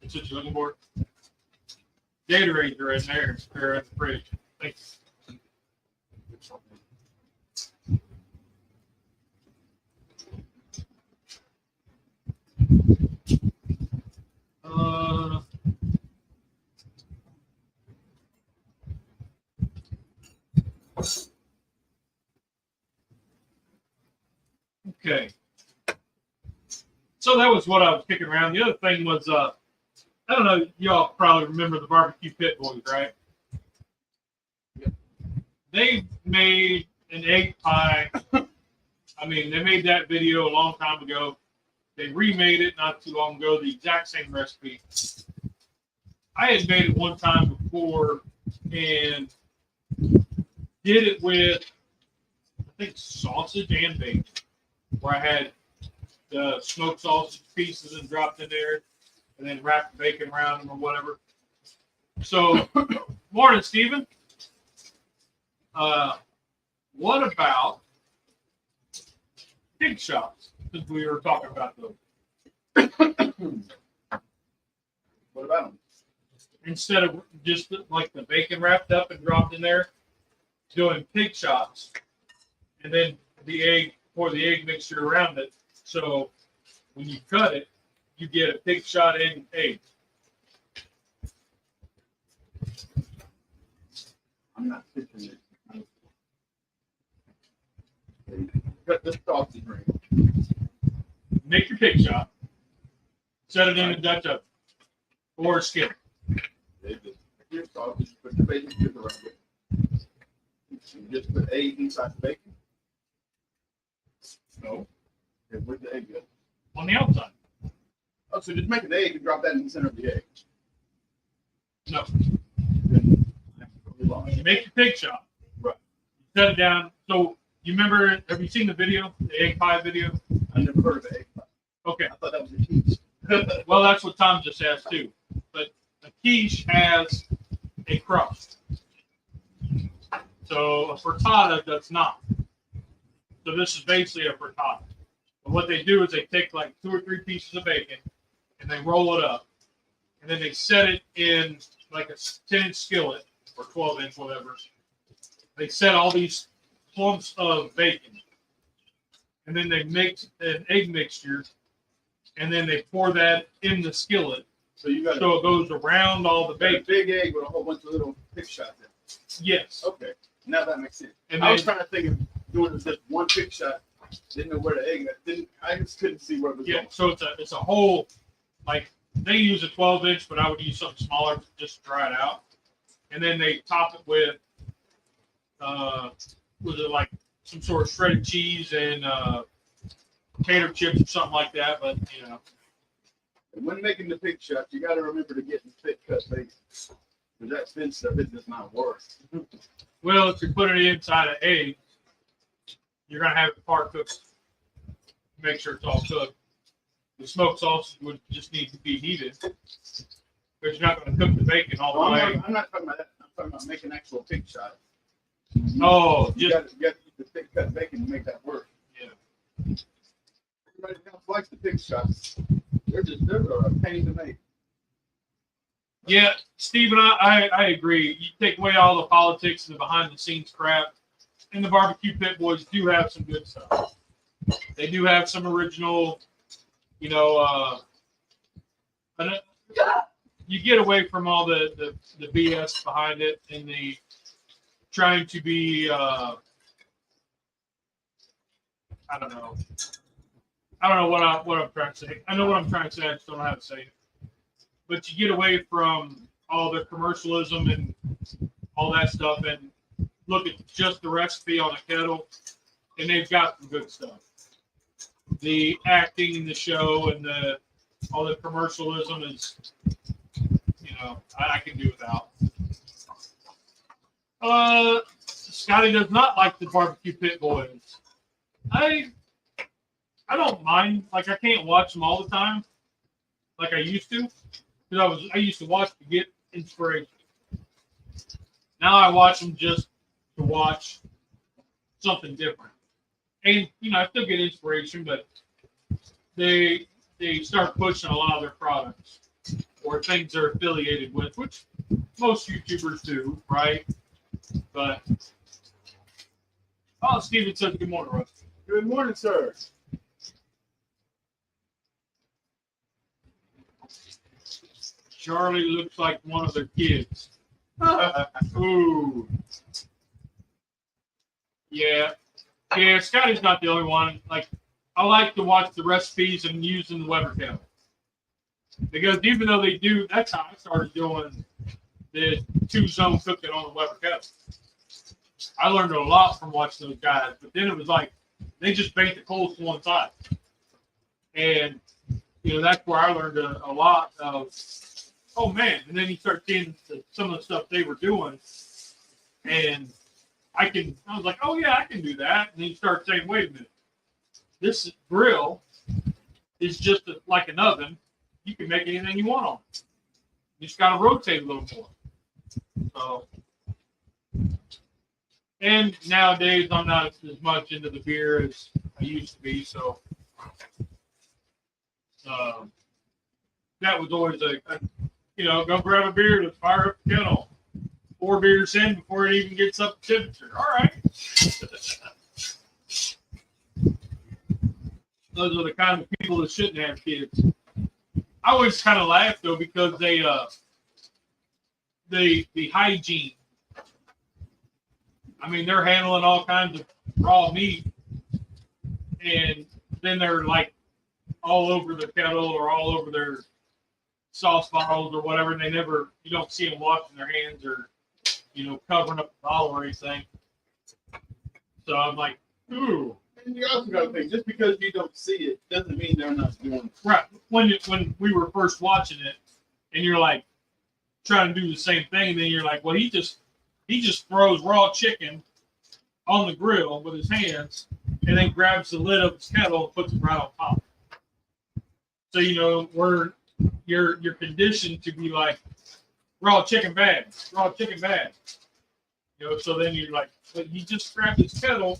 S2: That's what you're looking for. Gatorades are in there. They're in the fridge. Thanks. Okay. So that was what I was kicking around. The other thing was, I don't know, y'all probably remember the barbecue pit boys, right?
S3: Yep.
S2: They made an egg pie. I mean, they made that video a long time ago. They remade it not too long ago, the exact same recipe. I had made it one time before and did it with, I think, sausage and bacon, where I had the smoked sausage pieces and dropped in there and then wrapped the bacon around them or whatever. So, morning, Stephen. What about pig chops, since we were talking about those?
S3: What about them?
S2: Instead of just like the bacon wrapped up and dropped in there, doing pig chops, and then the egg, pour the egg mixture around it. So when you cut it, you get a pig shot and egg.
S3: I'm not fixing it. Cut this sausage ring.
S2: Make your pig shot. Set it in a Dutch oven. or a skillet.
S3: Your sausage, put the bacon strip around it. You just put egg inside the bacon. No. Okay, where's the egg go?
S2: On the outside.
S3: Oh, so just make an egg and drop that in the center of the egg.
S2: No.
S3: Then
S2: You make your pig shop.
S3: Right.
S2: Set it down. So you remember? Have you seen the video, the egg pie video?
S3: I never heard of an egg pie.
S2: Okay.
S3: I thought that was a quiche.
S2: Well, that's what Tom just asked too. But a quiche has a crust. So a frittata does not. So this is basically a frittata. But what they do is they take like 2 or 3 pieces of bacon and they roll it up. And then they set it in like a 10-inch skillet or 12-inch, whatever. They set all these clumps of bacon. And then they mix an egg mixture. And then they pour that in the skillet.
S3: So you got
S2: So it goes around all the
S3: a
S2: bacon.
S3: big egg with a whole bunch of little pig shots in it.
S2: Yes.
S3: Okay, now that makes sense.
S2: And
S3: I was
S2: then,
S3: trying to think of doing just one pig shot. Didn't know where the egg. I just couldn't see where it was
S2: yeah,
S3: going.
S2: so it's a whole, like, they use a 12-inch, but I would use something smaller just to dry it out. And then they top it with, was it like some sort of shredded cheese and potato chips or something like that? But, you know.
S3: And when making the pig shots, you got to remember to get the thick cut bacon. Because that thin stuff is just not worth.
S2: Well, if you put it inside an egg, you're going to have it part cooked. Make sure it's all cooked. The smoked sausage would just need to be heated. But you're not going to cook the bacon all the way.
S3: I'm not talking about that. I'm talking about making actual pig shots.
S2: Oh,
S3: You
S2: just,
S3: got to use the thick cut bacon to make that work.
S2: yeah.
S3: Everybody else likes the pig shots. They're a pain to make.
S2: Yeah, Steve and I agree. You take away all the politics and the behind the scenes crap, and the barbecue pit boys do have some good stuff. They do have some original, you know, you get away from all the BS behind it and the trying to be, I don't know. I don't know what I'm trying to say. I know what I'm trying to say. I just don't know how to say it. But you get away from all the commercialism and all that stuff and look at just the recipe on a kettle, and they've got some good stuff. The acting in the show and all the commercialism is, you know, I can do without. Scotty does not like the barbecue pit boys. I don't mind. Like, I can't watch them all the time, like I used to, because I used to watch to get inspiration. Now I watch them just to watch something different, and you know I still get inspiration, but they start pushing a lot of their products or things they're affiliated with, which most YouTubers do, right? But Steven says good morning, Russ.
S3: Good morning, sir.
S2: Charlie looks like one of their kids. Ooh. Yeah. Yeah, Scotty's not the only one. Like, I like to watch the recipes and using the Weber kettle. Because even though they do, that's how I started doing the 2-zone cooking on the Weber kettle. I learned a lot from watching those guys, but then it was like, they just bake the coals to one side. And, you know, that's where I learned a lot of, oh man. And then you start seeing some of the stuff they were doing. And I was like, oh yeah, I can do that. And then you start saying, wait a minute, this grill is just like an oven. You can make anything you want on it. You just got to rotate a little more. So, and nowadays I'm not as much into the beer as I used to be. So, that was always go grab a beer, let's fire up the kettle. 4 beers in before it even gets up to temperature. All right. Those are the kind of people that shouldn't have kids. I always kind of laugh though because the hygiene. I mean, they're handling all kinds of raw meat, and then they're like all over the kettle or all over their sauce bottles or whatever, and you don't see them washing their hands or, covering up the bottle or anything. So I'm like, ooh.
S3: And you also got to think, just because you don't see it doesn't mean they're not doing it.
S2: Right. When we were first watching it, and you're like trying to do the same thing, and then you're like, well, he just throws raw chicken on the grill with his hands, and then grabs the lid of his kettle and puts it right on top. So you're conditioned to be like, raw chicken bad. So then you're like, but he just grabbed his kettle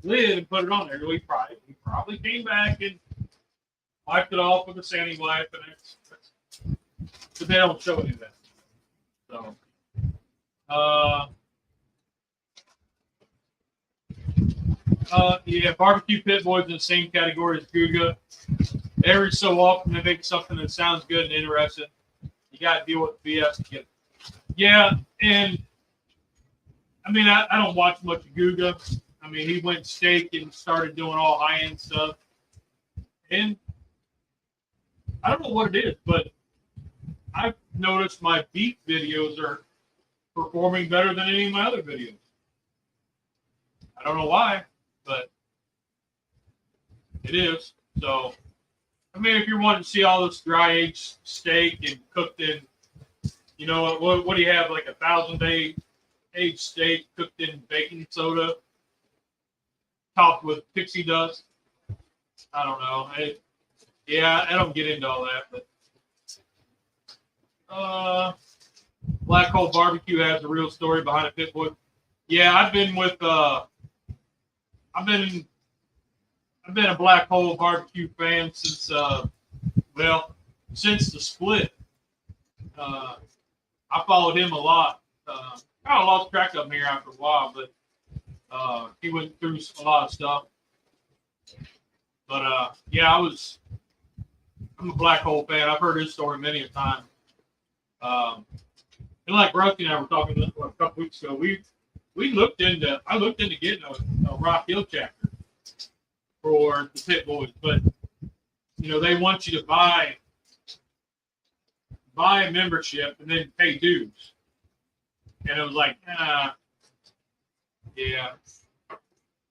S2: lid and put it on there. He probably came back and wiped it off with a sanding wipe, and but they don't show any of that. So, yeah, barbecue pit boys in the same category as Guga. Every so often they make something that sounds good and interesting. You got to deal with BS to get it. Yeah, and I mean, I don't watch much of Guga. I mean, he went steak and started doing all high-end stuff. And I don't know what it is, but I've noticed my beef videos are performing better than any of my other videos. I don't know why, but it is. So, I mean, if you're wanting to see all this dry-aged steak and cooked in, what do you have, like 1,000-day aged steak cooked in baking soda, topped with pixie dust? I don't know. I don't get into all that, but Black Hole Barbecue has a real story behind a pit boy. Yeah, I've been a Black Hole Barbecue fan since the split. I followed him a lot. Kind of lost track of him here after a while, but he went through a lot of stuff. But I'm a Black Hole fan. I've heard his story many a time. And like Rusty and I were talking a couple weeks ago, I looked into getting a Rock Hill chapter for the pit boys, but they want you to buy a membership and then pay dues. And it was like, yeah.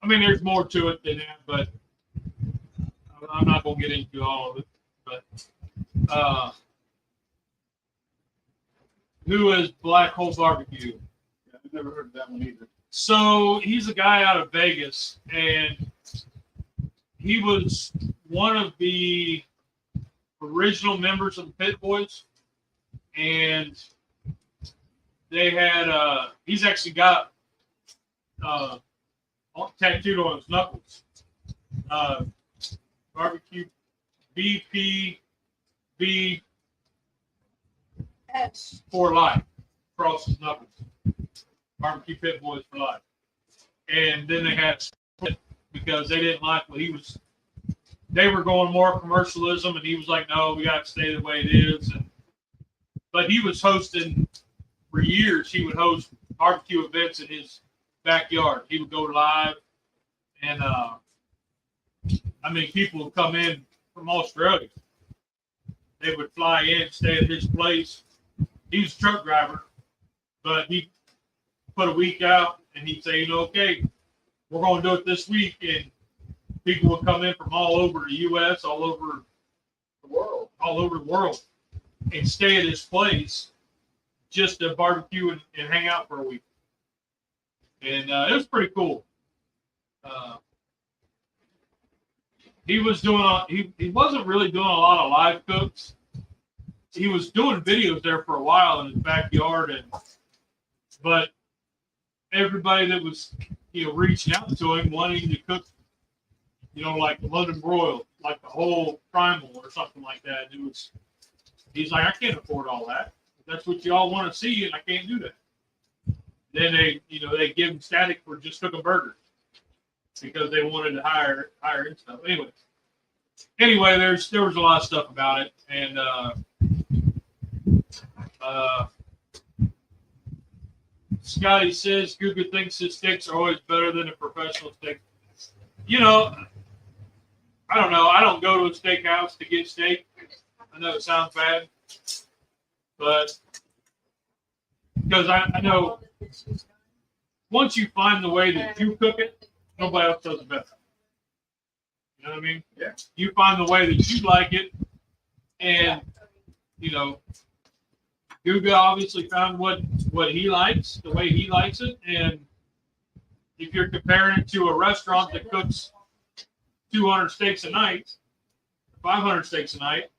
S2: I mean, there's more to it than that, but I'm not going to get into all of it. But who is Black Hole Barbecue?
S3: Yeah, I've never heard of that one either.
S2: So he's a guy out of Vegas, and he was one of the original members of the Pit Boys, and they had he's actually got tattooed on his knuckles barbecue BPB for life across his knuckles. Barbecue Pit Boys for life. And then they had split because they didn't like what he was. They were going more commercialism, and he was like, "No, we got to stay the way it is." But he was hosting for years. He would host barbecue events in his backyard. He would go live, and people would come in from Australia. They would fly in, stay at his place. He was a truck driver, but he put a week out, and he'd say, okay, we're going to do it this week, and people would come in from all over the U.S., all over the world, and stay at his place just to barbecue and hang out for a week. And it was pretty cool. He was doing he wasn't really doing a lot of live cooks. He was doing videos there for a while in his backyard, but everybody that was reaching out to him wanting to cook, like the London broil, like the whole primal or something like that. He's like, I can't afford all that. That's what y'all want to see, and I can't do that. Then they give him static for just cooking burgers because they wanted to hire and stuff. Anyway, there was a lot of stuff about it, and Scotty says Guga thinks his steaks are always better than a professional steak. I don't know. I don't go to a steakhouse to get steak. I know it sounds bad, But because I know once you find the way that you cook it, nobody else does it better. You know what I mean?
S3: Yeah.
S2: You find the way that you like it, and you know, Guga obviously found what he likes, the way he likes it, and if you're comparing it to a restaurant that cooks 200 steaks a night, 500 steaks a night,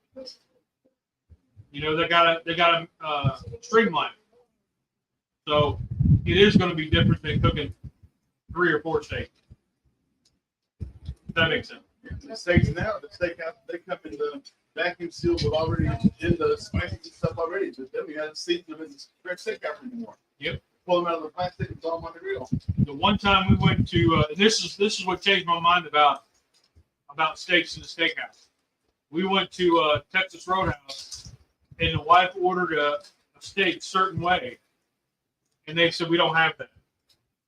S2: you know, they gotta streamline it. So it is going to be different than cooking 3 or 4 steaks. If that makes sense.
S3: The steaks now, the steakhouse, they come in the vacuum sealed with already in the spices and stuff already. But then we haven't seasoned them in the fresh steakhouse anymore.
S2: Yep.
S3: Pull them out of the plastic and throw them on the grill.
S2: The one time we went to this is what changed my mind about steaks in the steakhouse. We went to Texas Roadhouse, and the wife ordered a steak certain way, and they said we don't have that.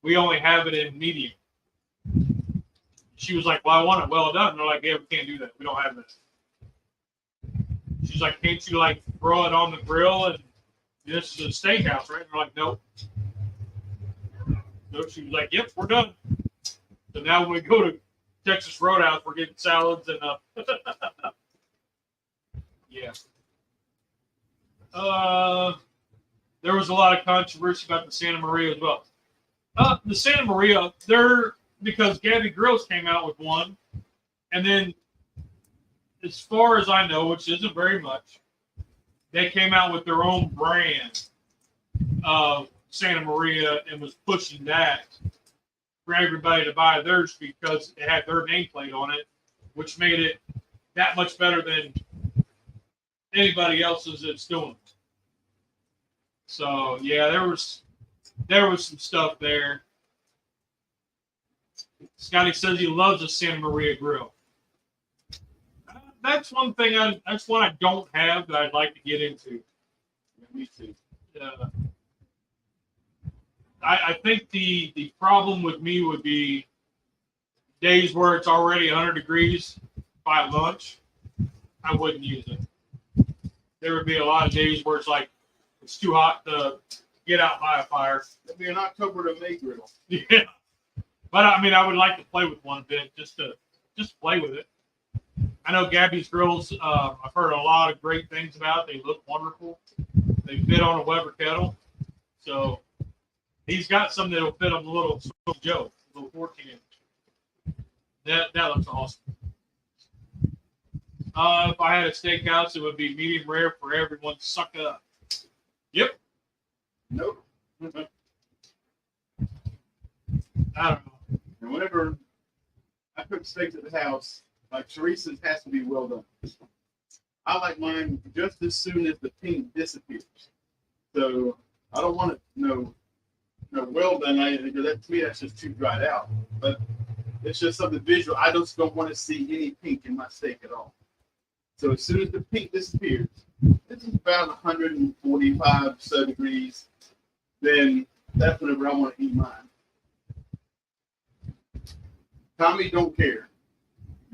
S2: We only have it in medium. She was like, "Well, I want it well done." And they're like, "Yeah, we can't do that. We don't have that." She's like, "Can't you like throw it on the grill?" And this is a steakhouse, right? And they're like, "Nope." So she was like, "Yep, we're done." So now when we go to Texas Roadhouse, we're getting salads and yeah. There was a lot of controversy about the Santa Maria as well. The Santa Maria, because Gabby Grills came out with one, and then as far as I know, which isn't very much, they came out with their own brand of Santa Maria and was pushing that for everybody to buy theirs because it had their nameplate on it, which made it that much better than anybody else's that's doing. So yeah, there was some stuff there. Scotty says he loves a Santa Maria grill. That's one thing. That's one I don't have that I'd like to get into.
S3: Yeah, me too.
S2: I think the problem with me would be days where it's already 100 degrees by lunch. I wouldn't use it. There would be a lot of days where it's like it's too hot to get out by a fire.
S3: It'll be an October to May griddle.
S2: Yeah, but I mean, I would like to play with one bit just play with it. I know Gabby's grills. I've heard a lot of great things about. They look wonderful. They fit on a Weber kettle, so he's got some that'll fit on the little Joe, little 14-inch. That looks awesome. If I had a steakhouse, it would be medium rare for everyone to suck up. Yep.
S3: Nope.
S2: I don't know.
S3: And whenever I cook steaks at the house, like Teresa's has to be well done. I like mine just as soon as the pink disappears. So I don't want it, well done. Because that, to me, that's just too dried out. But it's just something visual. I just don't want to see any pink in my steak at all. So as soon as the pink disappears, this is about 145 degrees, then that's whenever I want to eat mine. Tommy don't care.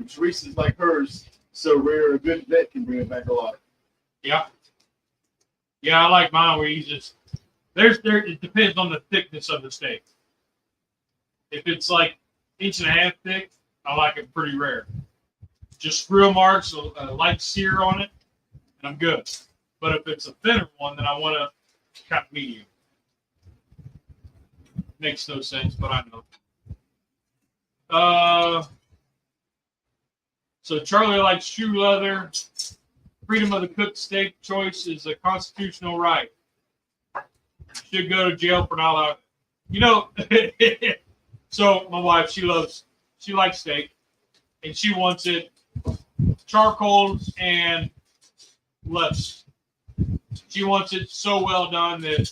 S3: Teresa's like hers, so rare a good vet can bring it back alive.
S2: Yeah. Yeah, I like mine where you just it depends on the thickness of the steak. If it's like 1.5 inches thick, I like it pretty rare. Just grill marks, a light sear on it, and I'm good. But if it's a thinner one, then I want to cut medium. Makes no sense, but I know. So Charlie likes shoe leather. Freedom of the cooked steak choice is a constitutional right. Should go to jail for not allowing it. You know, so my wife, she likes steak, and she wants it charcoal and less. She wants it so well done that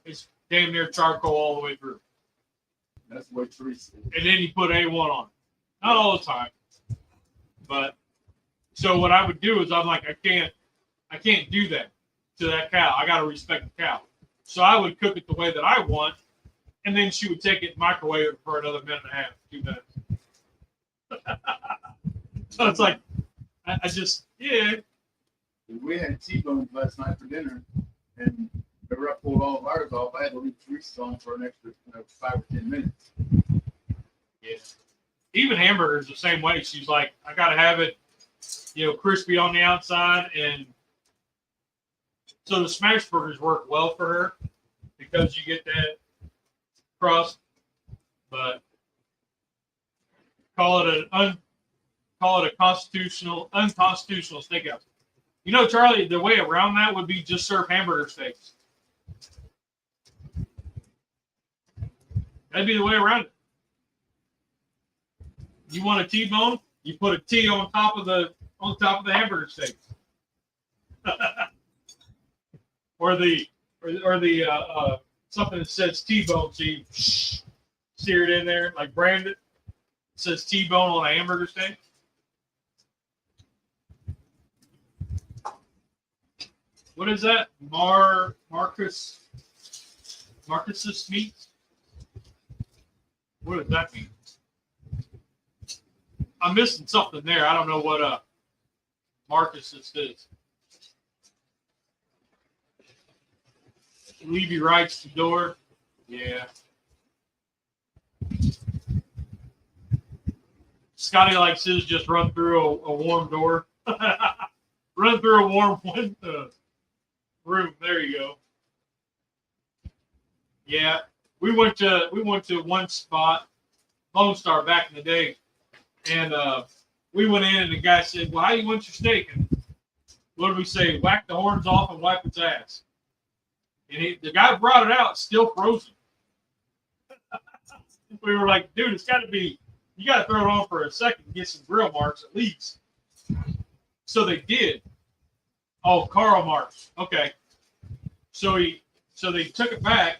S2: it's damn near charcoal all the way through.
S3: That's what Teresa is.
S2: And then you put A1 on it. Not all the time. But so what I would do is I'm like, I can't do that to that cow. I got to respect the cow. So I would cook it the way that I want, and then she would take it and microwave it for another 1.5 minutes, 2 minutes. So it's like, I just, yeah.
S3: We had T-bones last night for dinner, and whenever I pulled all of ours off, I had to leave grease on for an extra 5 or 10 minutes.
S2: Yeah. Even hamburgers the same way. She's like, I gotta have it, crispy on the outside, and so the smash burgers work well for her because you get that crust, but call it a unconstitutional steakhouse. Charlie, the way around that would be just serve hamburger steaks. That'd be the way around it. You want a T-bone? You put a T on top of the hamburger steak, or the something that says T-bone. So you sear it in there, like brand it. It says T-bone on a hamburger steak. What is that? Marcus's meat? What does that mean? I'm missing something there. I don't know what Marcus's is. Levy writes the door. Yeah. Scotty likes his just run through a warm door. Run through a warm room. There you go. Yeah. We went to one spot, Lone Star, back in the day. And we went in, and the guy said, "Well, how do you want your steak?" And what did we say? Whack the horns off and wipe its ass. And the guy brought it out, still frozen. We were like, "Dude, it's got to be. You got to throw it on for a second and get some grill marks at least." So they did. Oh, Carl marks. Okay. So they took it back.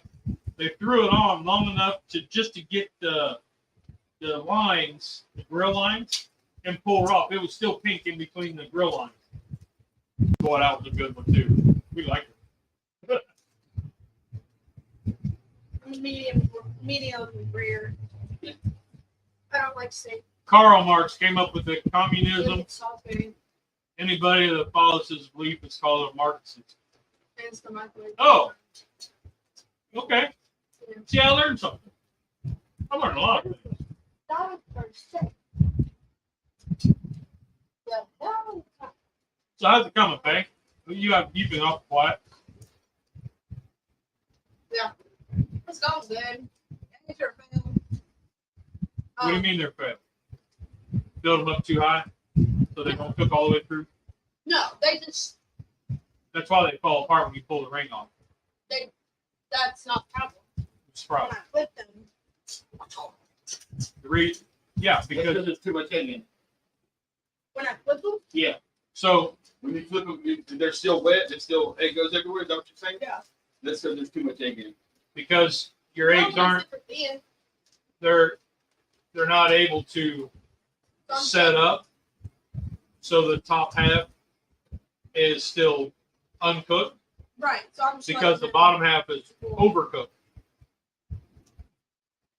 S2: They threw it on long enough to get the lines, the grill lines, and pull her off. It was still pink in between the grill lines. Boy, that was a good one too. We liked it.
S1: Medium rare. I don't like steak.
S2: Karl Marx came up with the communism.
S1: Salty.
S2: Anybody that follows his belief is called a Marxist.
S1: It's the microwave.
S2: Oh. Okay. See, I learned something. I learned a lot of things. So how's it coming, Faye? You've been off quiet.
S4: Yeah. It's going good.
S1: Eggs are failed.
S2: What do you mean they're fed? Build them up too high so they don't cook all the way through?
S4: No, they just,
S2: That's why they fall apart when you pull the ring off.
S4: that's not the problem.
S2: It's a problem.
S1: When I flip them.
S2: Yeah,
S3: Because
S2: because
S3: there's too much egg in.
S1: When I flip them?
S2: yeah. So
S3: When you flip them, they're still wet. There's still egg goes everywhere. Is that what you're saying?
S1: Yeah.
S3: That's because there's too much egg in.
S2: because your eggs aren't they're not able to set up, so the top half is still uncooked
S1: Right. So I'm just
S2: because the bottom half is overcooked.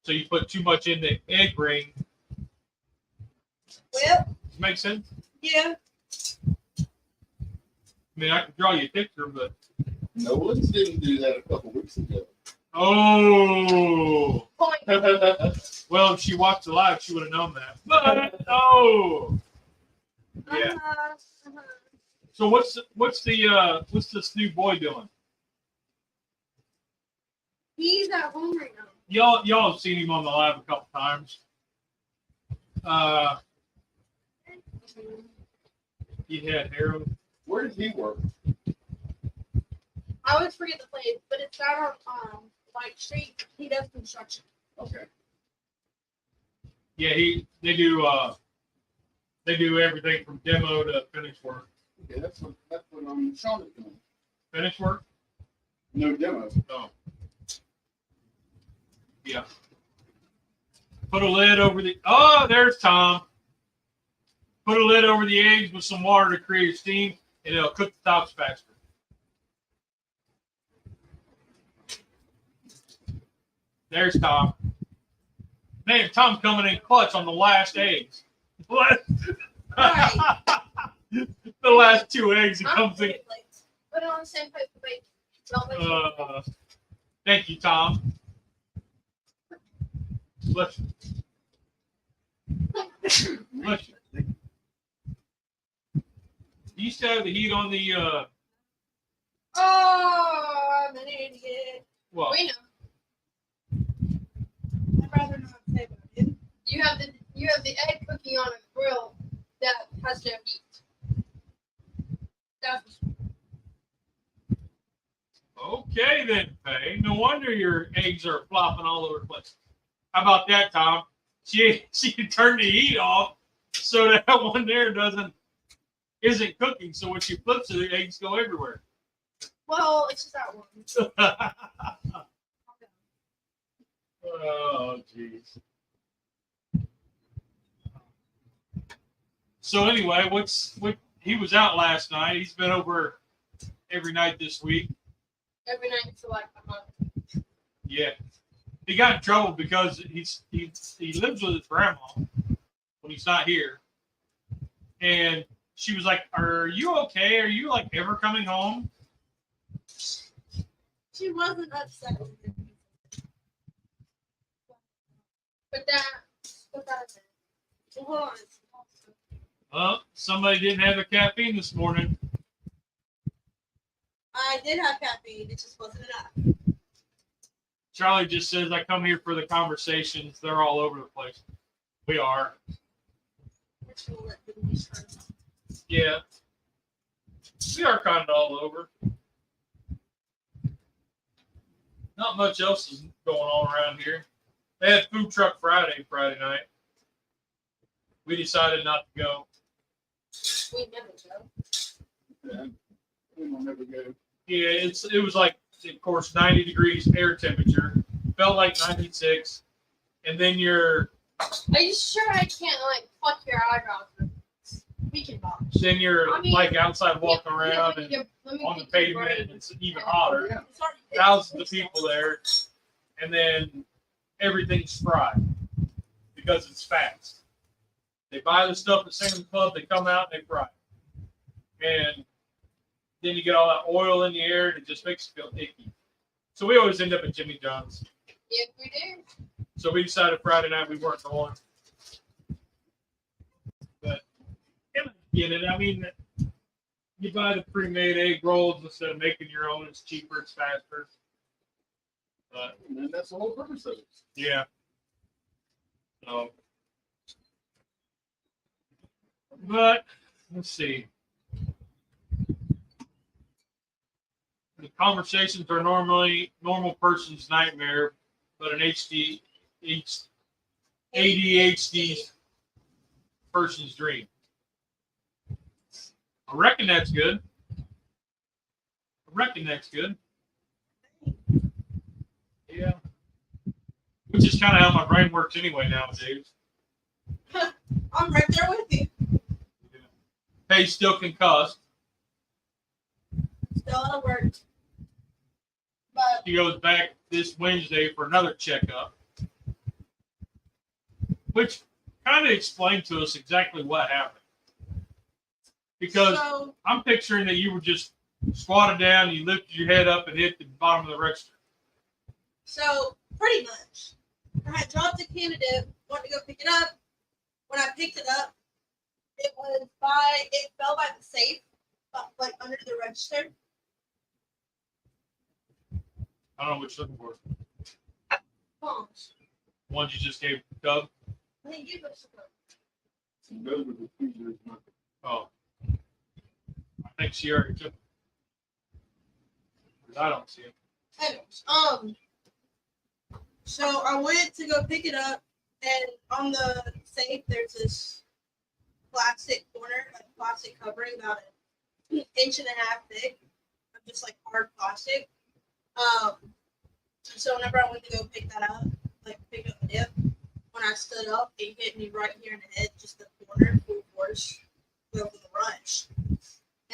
S2: So you put too much in the egg ring.
S1: Well,
S2: Does it make sense?
S1: yeah.
S2: I mean, I can draw you a picture, but
S3: Nolan didn't do that a couple weeks ago.
S2: oh,
S4: Point.
S2: well, if she watched the live, she would have known that. But oh, yeah. So what's this new boy doing?
S1: He's at home right now.
S2: Y'all have seen him on the live a couple times. He had heroin.
S3: Where did he work?
S1: I always forget the place, but it's out on White Street. He does construction.
S3: Okay.
S2: Yeah, they do everything from demo to finished work.
S3: Okay, that's what Sean is doing.
S2: Finished work?
S3: No demo.
S2: Oh. Yeah. Put a lid over the. Oh, there's Tom. Put a lid over the eggs with some water to create steam, and it'll cook the tops faster. There's Tom. Man, Tom coming in clutch on the last eggs. What?
S1: Right.
S2: The the last 2 eggs, it comes in.
S4: Put it on the same plate for bacon. Don't waste it.
S2: Thank you, Tom. Bless you. Bless you. You used to have the heat on the
S1: Oh, I'm an idiot.
S2: well.
S4: We know.
S1: I'd rather not say what I did.
S4: You have the egg cooking on a grill that has no heat. That's
S2: Okay then, Faye. No wonder your eggs are flopping all over the place. How about that, Tom? She turned the heat off so that one there isn't cooking. So when she flips it, the eggs go everywhere.
S1: Well, it's just that one.
S2: Oh, jeez. So anyway, he was out last night. He's been over every night this week.
S4: every night for like a month.
S2: Yeah. He got in trouble because he lives with his grandma when he's not here. And she was like, "Are you okay? Are you like ever coming home?"
S1: She wasn't upset with him.
S4: But that
S1: Hold on.
S2: Well, somebody didn't have a caffeine this morning.
S1: I did have caffeine. It just wasn't enough.
S2: Charlie just says, "I come here for the conversations. They're all over the place." We are.
S1: Which will let them be started.
S2: Yeah. We are kind of all over. Not much else is going on around here. They had food truck Friday night. We decided not to go.
S4: we never go.
S3: Yeah. We will never go.
S2: Yeah, it was like, of course, 90 degrees air temperature. Felt like 96. And then you're
S4: Are you sure I can't like pluck your eyebrows? We can talk. I mean,
S2: like outside walking
S4: Yeah,
S2: around
S4: let
S2: and
S4: me
S2: on the
S4: get your
S2: pavement,
S4: brain.
S2: and it's even hotter.
S3: Yeah.
S1: It's already-
S2: Thousands of people there, and then everything's fried because it's fast. They buy the stuff at Salmon Club, they come out and they fry it. And then you get all that oil in the air, and it just makes you feel icky. So we always end up at Jimmy John's.
S4: Yes, we do.
S2: So we decided Friday night we weren't going. But get it. I mean, you buy the pre-made egg rolls instead of making your own. It's cheaper, it's faster. But
S3: And that's the whole purpose of it.
S2: yeah. So, but let's see. The conversations are normally normal person's nightmare, but an ADHD person's dream. I reckon that's good. Yeah. Which is kind of how my brain works anyway nowadays.
S1: I'm right there with you.
S2: Hey, still concussed.
S1: Still out of work. But
S2: He goes back this Wednesday for another checkup, which kind of explained to us exactly what happened. Because
S1: so
S2: I'm picturing that you were just squatted down, you lifted your head up and hit the bottom of the register.
S1: So pretty much, I had dropped a candidate, wanted to go pick it up. When I picked it up, it fell by the safe, like under the register.
S2: I don't know what you're looking for.
S1: Phones.
S2: Ones you just gave Doug?
S1: I think you guys should
S3: And those were the tweezers.
S2: Oh. I think she already took them. 'Cause I don't see it.
S1: Anyways, so I went to go pick it up, and on the safe there's this plastic corner, like plastic covering about an inch and a half thick of just like hard plastic. So whenever I went to go pick that up, like pick up the dip, when I stood up, it hit me right here in the head, just the corner, full force, over the rush.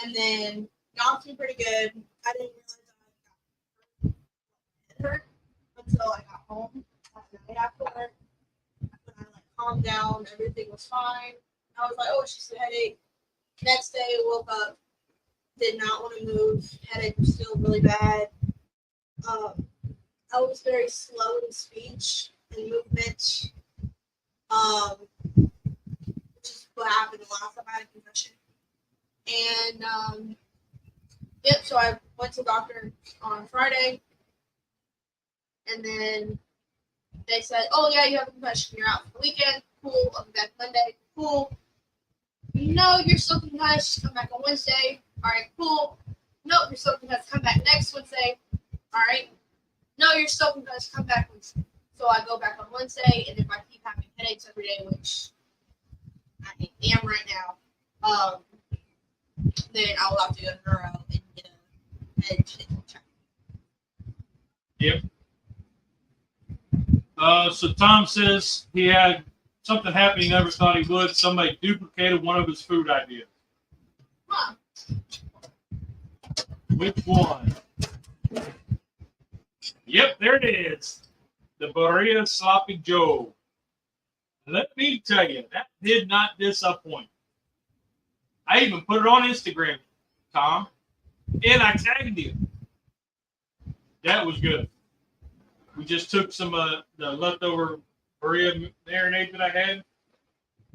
S1: And then knocked me pretty good. I didn't realize it hurt until I got home that night after work. When I like calmed down, everything was fine. I was like, "Oh, it's just a headache." Next day, woke up, did not want to move. Headache was still really bad. I was very slow in speech and movement. Which is what happened the last time I had a concussion. And yep, so I went to the doctor on Friday, and then they said, "Oh yeah, you have a concussion. You're out for the weekend. Cool. I'll be back Monday. Cool. No, you're still concussed. Come back on Wednesday. All right, cool. Nope, you're still concussed. Come back next Wednesday. All right. No, you're still concussed. Come back Wednesday." So I go back on Wednesday, and if I keep having headaches every day, which I am right now, then I will have to go to neuro and get a head check.
S2: Yep. So Tom says he had something happen he never thought he would. Somebody duplicated one of his food ideas.
S1: Huh.
S2: Which one? Yep, there it is. The Burrito Sloppy Joe. Let me tell you, that did not disappoint. I even put it on Instagram, Tom, and I tagged you. That was good. We just took some the leftover burrito marinade that I had,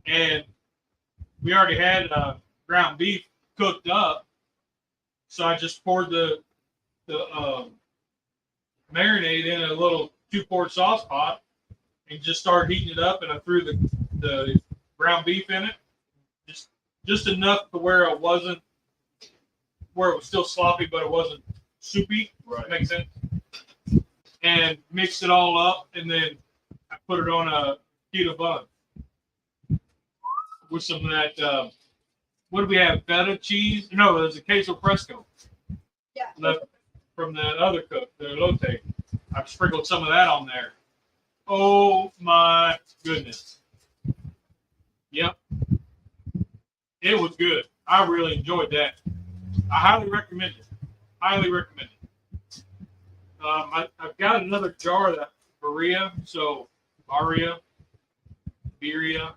S2: and we already had ground beef cooked up. So I just poured the marinade in a little 2-quart sauce pot and just started heating it up, and I threw the ground beef in it. Just enough to where it was still sloppy, but it wasn't soupy.
S3: Right.
S2: Makes sense. And mixed it all up, and then I put it on a keto bun with some of that. What do we have? Feta cheese? No, there's a queso fresco
S1: Yeah.
S2: left from the other cook, the elote. I sprinkled some of that on there. Oh my goodness! Yep. It was good. I really enjoyed that. I highly recommend it. Highly recommend it. I've got another jar of that Beria, Beria,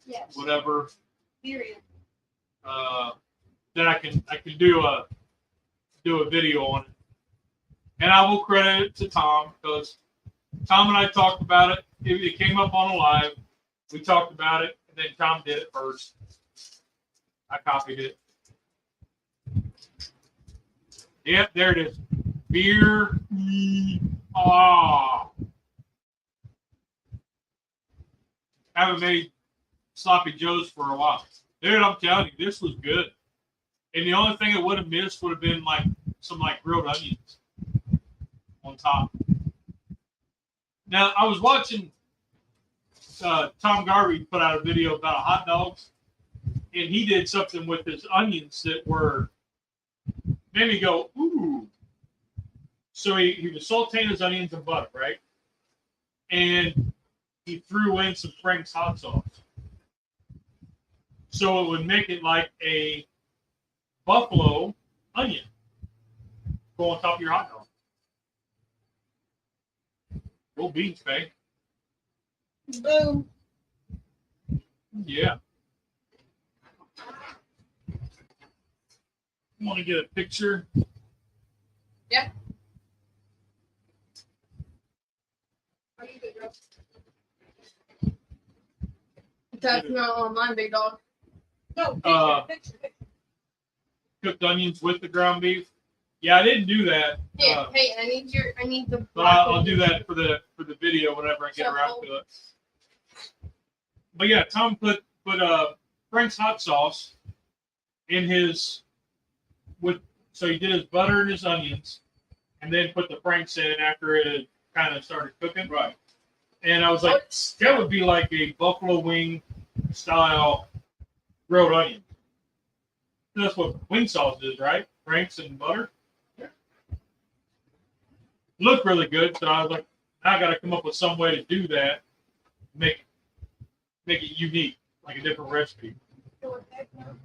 S1: Yes.
S2: whatever.
S1: Period.
S2: That I can do a video on it, and I will credit it to Tom because Tom and I talked about it. It came up on a live. We talked about it, and then Tom did it first. I copied it. Yep, there it is. Beer. Haven't made sloppy joes for a while. Dude, I'm telling you, this was good. And the only thing it would have missed would have been like some grilled onions on top. Now, I was watching Tom Garvey put out a video about hot dogs, and he did something with his onions that made me go, ooh. So he was sauteing his onions in butter, right? And he threw in some Frank's hot sauce. So it would make it like a buffalo onion go on top of your hot dog. Go beans, babe.
S1: Boom.
S2: Yeah. Want to get a picture?
S4: Yeah.
S1: Are you good, girl?
S4: That's not on mine, big dog.
S1: No, picture.
S2: Cooked onions with the ground beef. Yeah, I didn't do that.
S4: Here, hey, I need the.
S2: But I'll do that for the video whenever I get around to it. But yeah, Tom put Frank's hot sauce in his so he did his butter and his onions, and then put the Frank's in after it had kind of started cooking.
S3: Right.
S2: And I was like, that would be like a buffalo wing style grilled onion. That's what wing sauce is, right? Frank's and butter. Yeah. Looked really good, so I was like, I got to come up with some way to do that, make it unique, like a different recipe,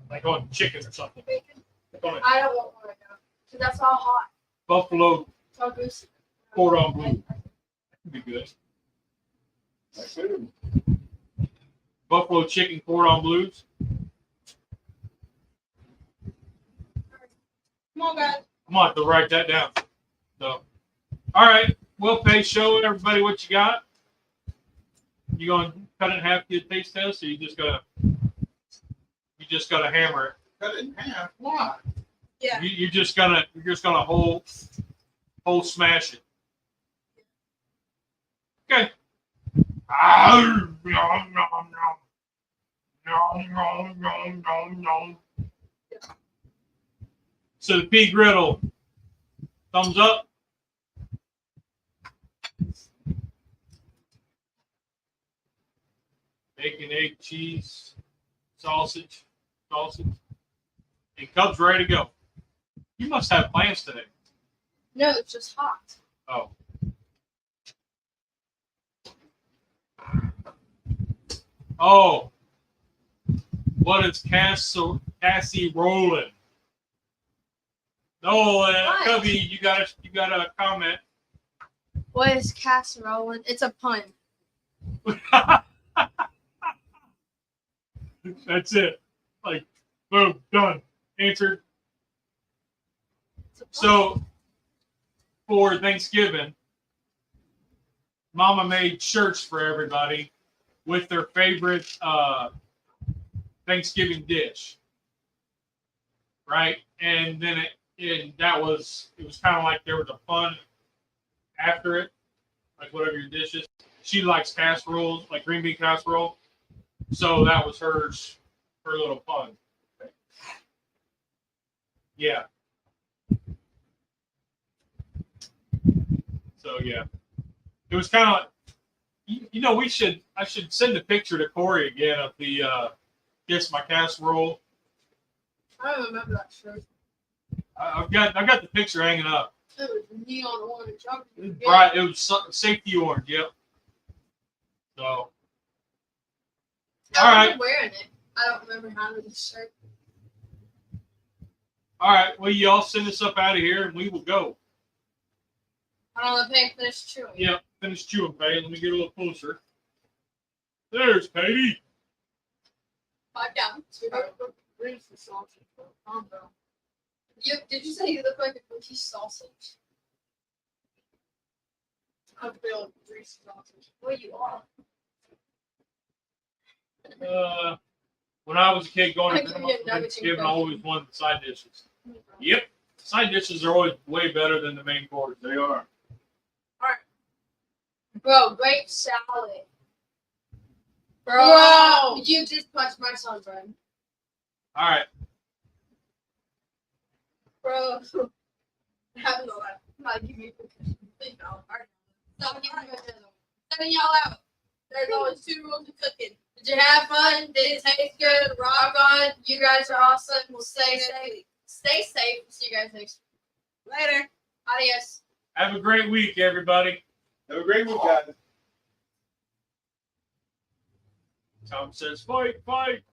S2: like on chicken or something. On
S4: I don't want one right now. Because that's all hot.
S2: buffalo
S4: So goosey.
S2: cordon bleu. That could be good.
S3: That's it.
S2: Buffalo chicken cordon bleus.
S4: Come on, guys.
S2: I'm gonna have to write that down. So, all right. Well, Paige, show everybody what you got. You gonna cut it in half, get a taste test, or you just gotta hammer it?
S3: Cut it in half. Why?
S1: Yeah.
S2: You're just gonna whole smash it. Okay. Nom, nom, nom. Nom, nom, nom, nom, nom. So the PGriddle, thumbs up. Bacon, egg, cheese, sausage, and Cub's ready to go. You must have plans today.
S4: No, it's just hot.
S2: Oh. Oh. What is Cassie rolling? No, Cubby, you got a comment.
S4: What is casserole? It's a pun.
S2: That's it. Like, boom, done. Answered.
S4: It's a pun.
S2: So, for Thanksgiving, Mama made shirts for everybody with their favorite Thanksgiving dish. Right? And then it was kind of like there was a fun after it, like whatever your dish is. She likes casseroles, like green bean casserole. So that was her little fun. Yeah. So yeah, it was kind of like, I should send a picture to Corey again of the Guess My Casserole.
S4: I don't remember that shirt.
S2: I've got the picture hanging up.
S4: It was neon orange.
S2: Right, it was safety orange. Yep. So. All
S4: I
S2: right.
S4: remember wearing it. I don't remember having the shirt.
S2: All right. Well, y'all send us up out of here, and we will go.
S4: I don't want to pay finish chewing.
S2: Yep. Finish chewing, Patty. Let me get a little closer. There's Patty.
S4: 5 down.
S1: Brings the sausage for a combo.
S4: Did you say you look like a cookie sausage?
S1: I feel greasy sausage.
S4: Well, you are.
S2: When I was a kid going
S4: I
S2: to
S4: give you a
S2: grandma's for
S4: nugget
S2: Thanksgiving, I
S4: impression.
S2: always wanted the side dishes. Yep. Side dishes are always way better than the main course.
S3: They are.
S4: Bro, grape salad. Bro,
S1: Bro.
S4: you just punched my sunburn.
S2: All right.
S4: Bro. I have no life. I'm not giving you cookies. Please don't. Alright. Stop giving me a rhythm. Setting y'all out. There's always 2 rules to cooking. Did you have fun? Did it taste good? Rock on. You guys are awesome. We'll stay safe. Stay safe. See you guys next week.
S1: Later.
S4: Adios.
S2: Have a great week, everybody.
S3: Have a great week, guys.
S2: Tom says, fight, fight.